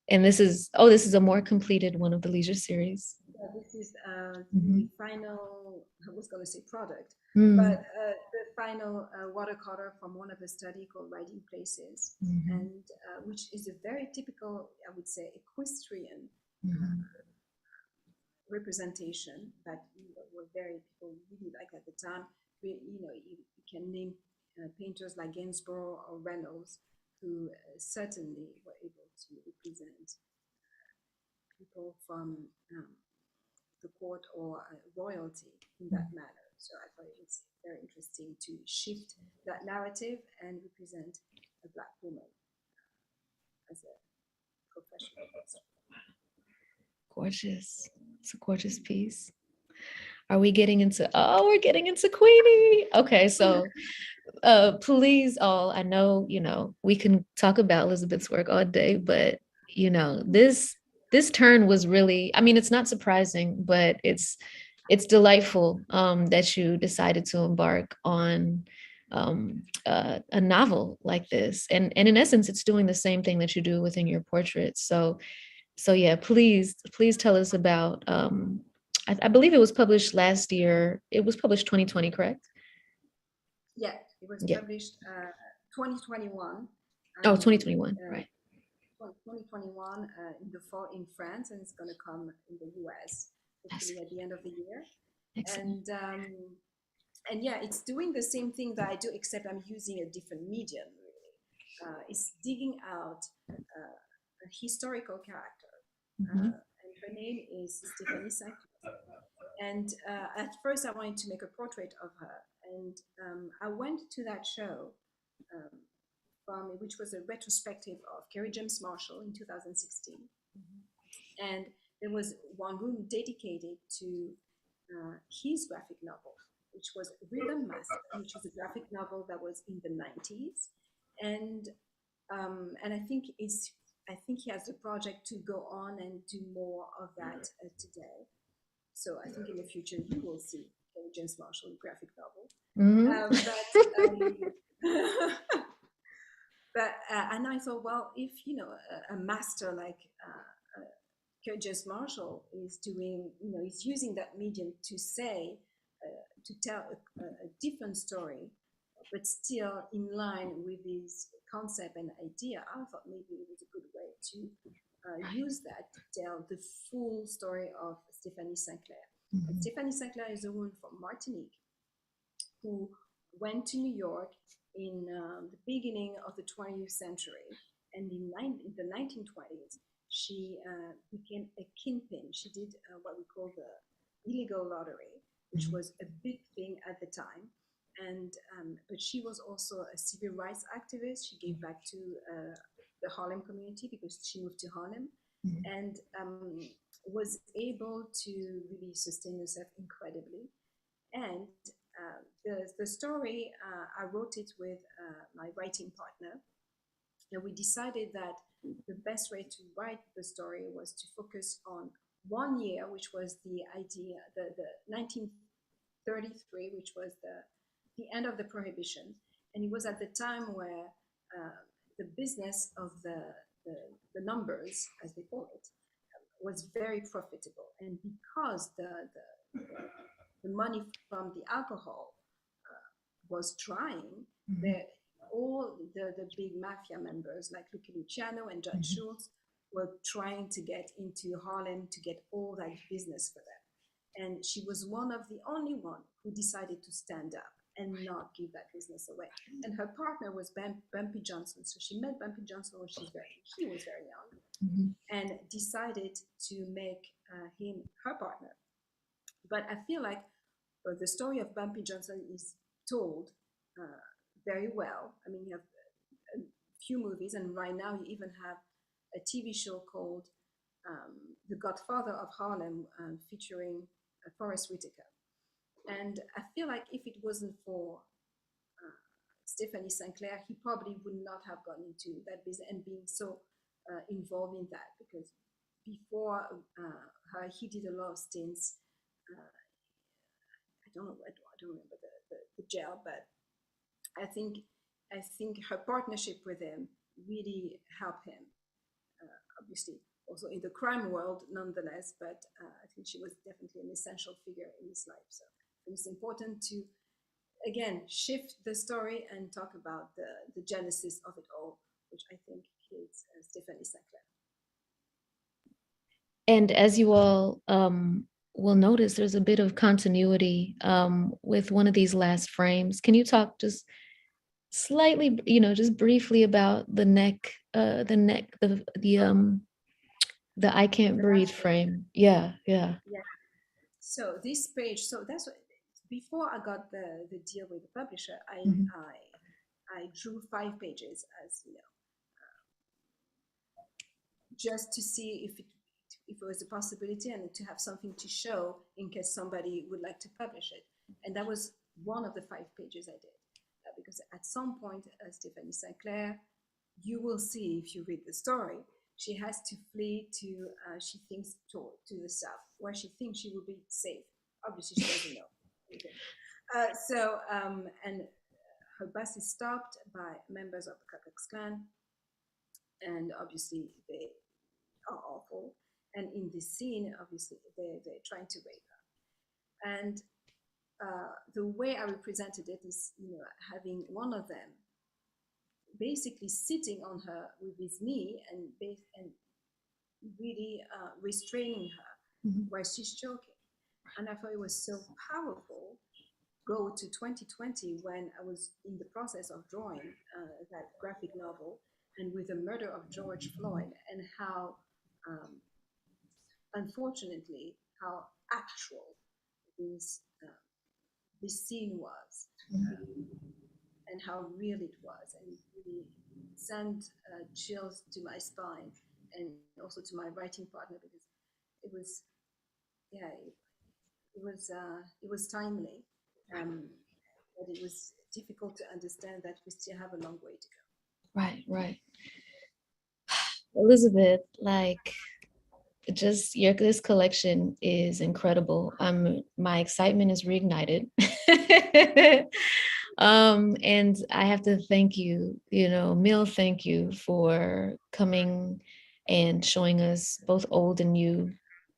And this is a more completed one of the leisure series. Yeah, this is the final, I was going to say product, but the final watercolor from one of the study called Writing Places, and which is a very typical, I would say, equestrian representation that were people really like at the time. You can name painters like Gainsborough or Reynolds, who certainly were able to represent people from the court or royalty in that manner. So I thought it was very interesting to shift that narrative and represent a Black woman as a professional person. Gorgeous. It's a gorgeous piece. Are we getting into, we're getting into Queenie. Okay, so please all, I know, we can talk about Elizabeth's work all day, but this turn was really, it's not surprising, but it's delightful that you decided to embark on a novel like this. And in essence, it's doing the same thing that you do within your portraits. So yeah, please tell us about, I believe it was published last year. It was published 2020, correct? Yeah, it was published 2021. 2021, right. 2021 in the fall in France, and it's going to come in the US hopefully at the end of the year. Excellent. And yeah, it's doing the same thing that I do, except I'm using a different medium, really. is digging out a historical character. Mm-hmm. And her name is Stephanie St Clair. And at first, I wanted to make a portrait of her. And I went to that show, which was a retrospective of Kerry James Marshall in 2016. Mm-hmm. And there was one room dedicated to his graphic novel, which was Rhythm Master, which was a graphic novel that was in the 90s. And I think he has the project to go on and do more of that today. So I think in the future you will see Kerry James Marshall graphic novel. Mm-hmm. But and I thought, well, if a master like Kerry James Marshall is doing, is using that medium to say, to tell a different story, but still in line with his concept and idea, I thought maybe it was a good way to use that to tell the full story of Stephanie St Clair. Mm-hmm. And Stephanie St Clair is a woman from Martinique who went to New York in the beginning of the 20th century, and in the 1920s, she became a kingpin. She did what we call the illegal lottery, which was a big thing at the time. And but she was also a civil rights activist. She gave back to the Harlem community because she moved to Harlem, and was able to really sustain herself incredibly. And the story, I wrote it with my writing partner, and we decided that the best way to write the story was to focus on 1 year, which was the idea, the 1933, which was the end of the prohibition, and it was at the time where the business of the numbers, as they call it, was very profitable, and because the money from the alcohol was drying, all the big mafia members like Lucky Luciano and John Schultz were trying to get into Harlem to get all that business for them. And she was one of the only one who decided to stand up and not give that business away. And her partner was Bumpy Johnson. So she met Bumpy Johnson when he was very young, and decided to make him her partner. But I feel like the story of Bumpy Johnson is told very well. I mean, you have a few movies, and right now you even have a TV show called The Godfather of Harlem, featuring Forrest Whitaker. And I feel like if it wasn't for Stephanie St Clair, he probably would not have gone into that business and being so involved in that, because before her, he did a lot of stints. I don't remember the jail, but I think her partnership with him really helped him. Obviously, also in the crime world, nonetheless. But I think she was definitely an essential figure in his life. So it's important to again shift the story and talk about the genesis of it all, which I think is Stephanie St Clair. And as you all will notice, there's a bit of continuity with one of these last frames. Can you talk just slightly, just briefly about the I Can't Breathe frame? Yeah. So this page, so that's what, before I got the deal with the publisher, I drew 5 pages, as you know, just to see if it was a possibility and to have something to show in case somebody would like to publish it. And that was one of the 5 pages I did, because at some point, Stephanie St Clair, you will see if you read the story, she has to flee to, she thinks, to the south, where she thinks she will be safe. Obviously, she doesn't know. And her bus is stopped by members of the Ku Klux Klan, and obviously they are awful. And in this scene, obviously, they're trying to rape her. And the way I represented it is, having one of them basically sitting on her with his knee and really restraining her while she's choking. And I thought it was so powerful go to 2020 when I was in the process of drawing that graphic novel, and with the murder of George Floyd, and how, um, unfortunately, how actual this this scene was, and how real it was, and it really sent chills to my spine, and also to my writing partner, because it was, yeah, it was timely, um, but it was difficult to understand that we still have a long way to go. Right, right. Elizabeth, like, just this collection is incredible. My excitement is reignited. And I have to thank you, Mill, thank you for coming and showing us both old and new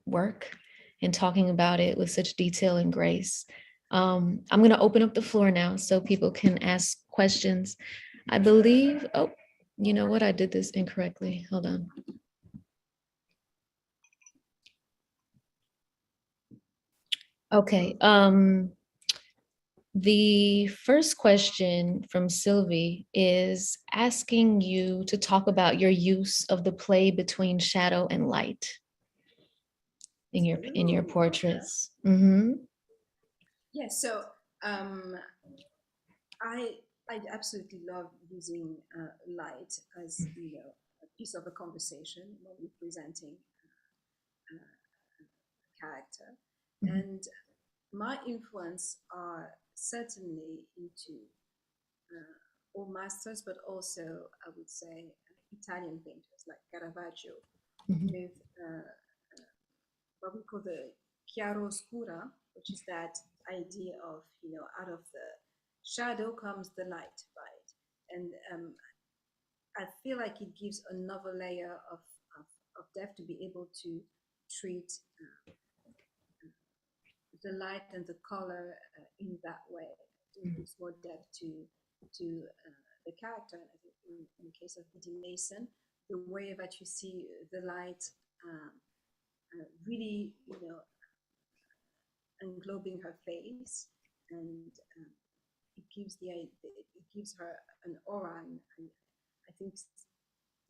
work and talking about it with such detail and grace. I'm going to open up the floor now so people can ask questions. I believe, oh, you know what? I did this incorrectly. Hold on. Okay. The first question from Sylvie is asking you to talk about your use of the play between shadow and light in your portraits. Mm-hmm. Yeah, so um, I I absolutely love using light as, a piece of a conversation when we're presenting a character, Mm-hmm. and my influence are certainly into all masters, but also I would say Italian painters like Caravaggio, Mm-hmm. with what we call the chiaroscura, which is that idea of, out of the shadow comes the light, right? And I feel like it gives another layer of, of depth to be able to treat the light and the color in that way. It gives more depth to the character. And I think in the case of Biddy Mason, the way that you see the light really, englobing her face, and it gives her an aura, and I think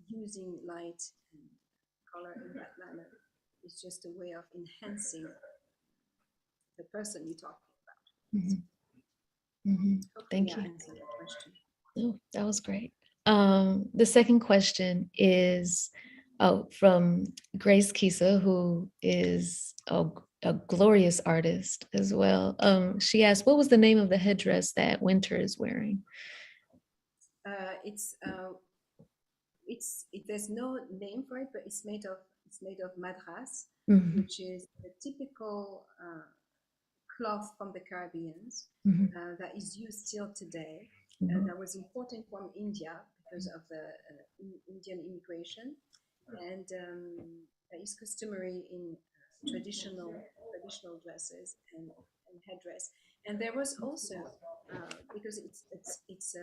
using light and color in that manner is just a way of enhancing the person you're talking about. Mm-hmm. Mm-hmm. Thank you. Answered the question. Oh, that was great. The second question is from Grace Kisa, who is a glorious artist as well. She asked, what was the name of the headdress that Winter is wearing? There's no name for it, but it's made of madras, Mm-hmm. which is a typical cloth from the Caribbean that is used still today. That was imported from India because of the Indian immigration, and that is customary in traditional dresses and headdress. And there was also because it's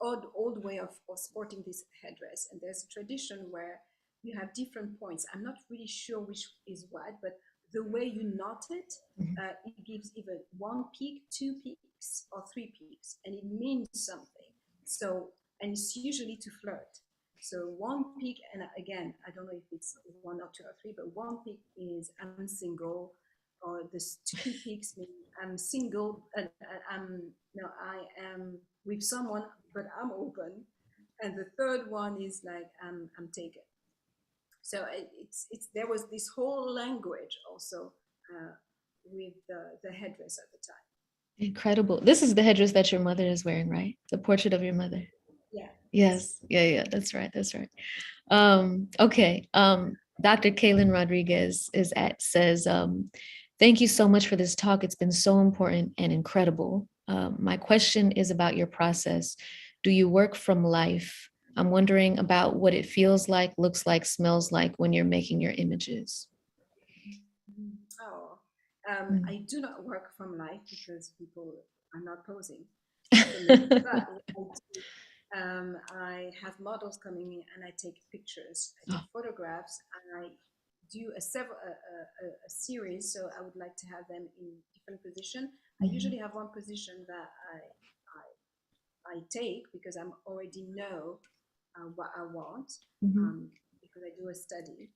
old way of sporting this headdress, and there's a tradition where you have different points. I'm not really sure which is what, but the way you knot it, it gives either one peak, two peaks, or three peaks, and it means something. So, and it's usually to flirt. So one peak, and again, I don't know if it's one or two or three, but one peak is I'm single, or the two peaks mean I'm single, and I am with someone, but I'm open, and the third one is like I'm taken. So it's there was this whole language also with the headdress at the time. Incredible. This is the headdress that your mother is wearing, right? The portrait of your mother. Yeah. Yes. Yeah. That's right. Okay. Dr. Kaylin Rodriguez says, thank you so much for this talk. It's been so important and incredible. My question is about your process. Do you work from life? I'm wondering about what it feels like, looks like, smells like when you're making your images. Oh, I do not work from life because people are not posing for me. But I have models coming in, and I take pictures, I take photographs, and I do a series, so I would like to have them in different position. I usually have one position that I take because I already know what I want, because I do a study,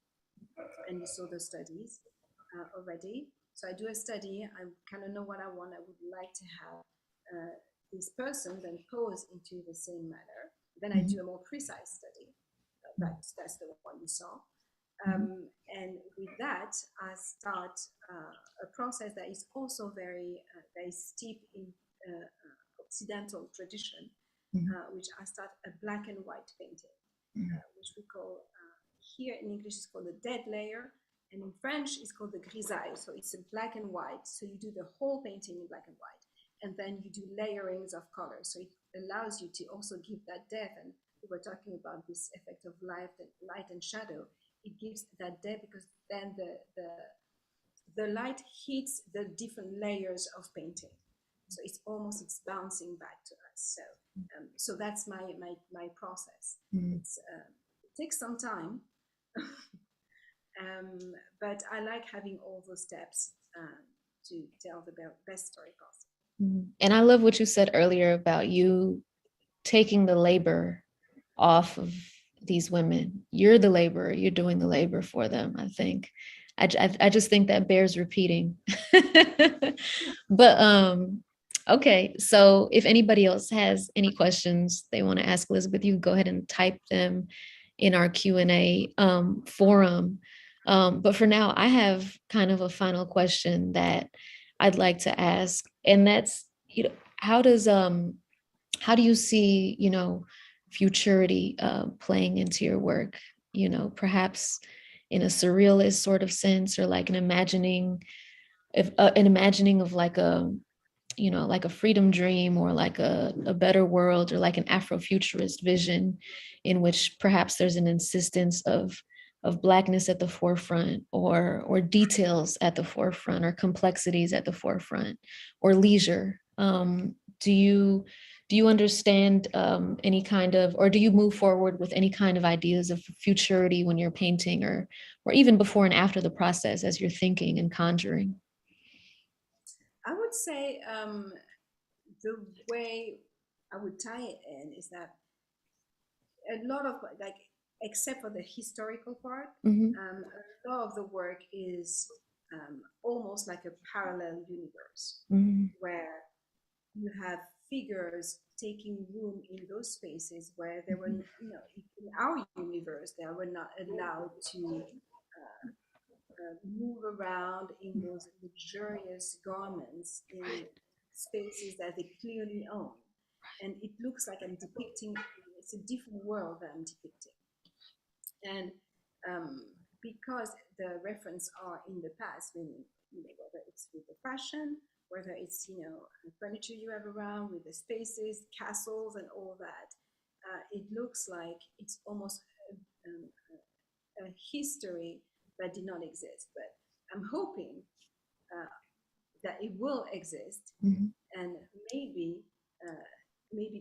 and you saw the studies already. So I do a study, I kind of know what I want. I would like to have this person then pose into the same manner. Then I do a more precise study. That's the one you saw. And with that, I start a process that is also very steep in Occidental tradition, which I start a black and white painting, which we call, here in English is called the dead layer, and in French it's called the grisaille. So it's a black and white. So you do the whole painting in black and white, and then you do layerings of colors. So it allows you to also give that depth. And we were talking about this effect of light and shadow. It gives that depth because then the light hits the different layers of painting. So it's bouncing back to us. So that's my process. It takes some time, but I like having all those steps to tell the best story possible. And I love what you said earlier about you taking the labor off of these women. You're the laborer, you're doing the labor for them, I think. I just think that bears repeating. But okay, so if anybody else has any questions they want to ask Elizabeth, you can go ahead and type them in our Q&A forum. But for now, I have kind of a final question that I'd like to ask, and that's, how do you see, futurity playing into your work? Perhaps in a surrealist sort of sense, or like an imagining of like a freedom dream, or like a better world, or like an Afrofuturist vision in which perhaps there's an insistence of Blackness at the forefront, or details at the forefront, or complexities at the forefront, or leisure. Do you understand any kind of, or do you move forward with any kind of ideas of futurity when you're painting, or even before and after the process as you're thinking and conjuring? I would say the way I would tie it in is that a lot of, like, except for the historical part, a lot of the work is almost like a parallel universe, where you have figures taking room in those spaces where they were, in our universe, they were not allowed to move around in those luxurious garments in spaces that they clearly own. And it looks like I'm depicting, it's a different world that I'm depicting. And because the reference are in the past, meaning, whether it's with the fashion, whether it's, the furniture you have around, with the spaces, castles, and all that, it looks like it's almost a history that did not exist. But I'm hoping that it will exist, and maybe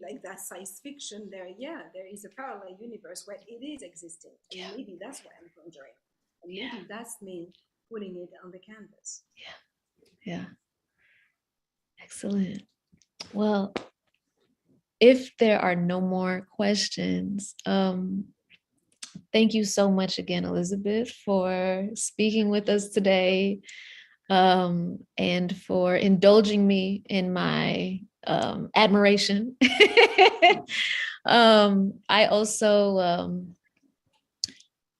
like that science fiction, there is a parallel universe where it is existing, and maybe that's what I'm conjuring, and maybe that's me putting it on the canvas. Yeah. Excellent. Well, if there are no more questions, thank you so much again, Elizabeth, for speaking with us today, and for indulging me in my admiration. I also,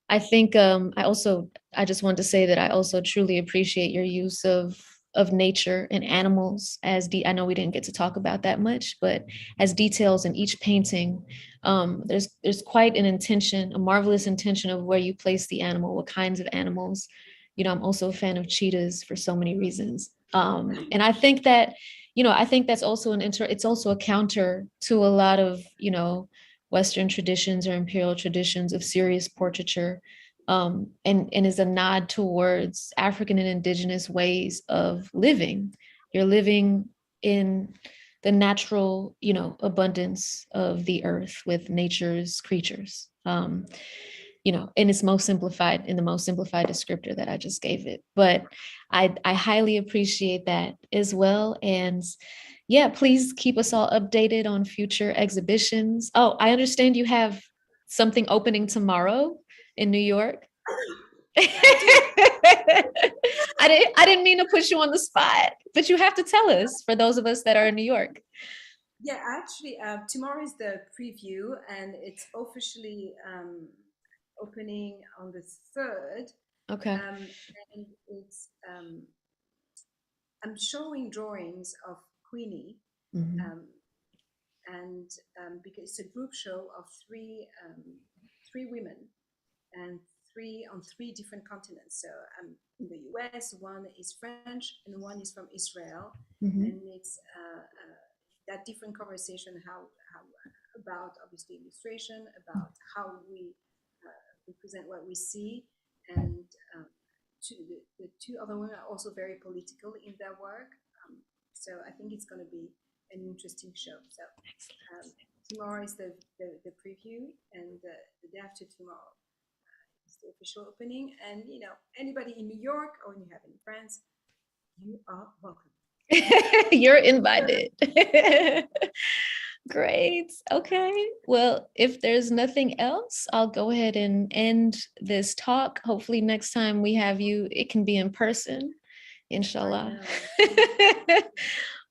I think, I just want to say that I also truly appreciate your use of nature and animals as I know we didn't get to talk about that much, but as details in each painting. There's quite an intention, a marvelous intention of where you place the animal, what kinds of animals. I'm also a fan of cheetahs for so many reasons. And I think that, that's also it's also a counter to a lot of, Western traditions or imperial traditions of serious portraiture, and is a nod towards African and indigenous ways of living. You're living in the natural, abundance of the earth with nature's creatures. in its most simplified, in the most simplified descriptor that I just gave it. But I highly appreciate that as well. And yeah, please keep us all updated on future exhibitions. Oh, I understand you have something opening tomorrow in New York. I didn't mean to put you on the spot, but you have to tell us for those of us that are in New York. Yeah, actually, tomorrow is the preview, and it's officially opening on the 3rd. Okay. And it's I'm showing drawings of Queenie, Mhm. and because it's a group show of three women and three on three different continents. So in the US, one is French and one is from Israel, Mhm. and it's that different conversation how about obviously illustration, about how we represent what we see, and the two other women are also very political in their work. So I think it's going to be an interesting show. So tomorrow is the preview, and the day after tomorrow is the official opening. And anybody in New York or you have in France, you are welcome. You're invited. Great. Okay. Well, if there's nothing else, I'll go ahead and end this talk. Hopefully next time we have you, it can be in person, inshallah.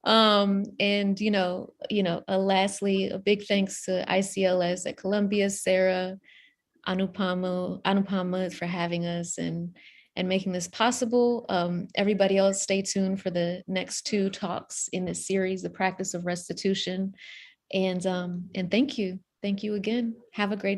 And lastly, a big thanks to ICLS at Columbia, Sarah, Anupama for having us and making this possible. Everybody else, stay tuned for the next 2 talks in this series, The Practice of Restitution. And thank you again. Have a great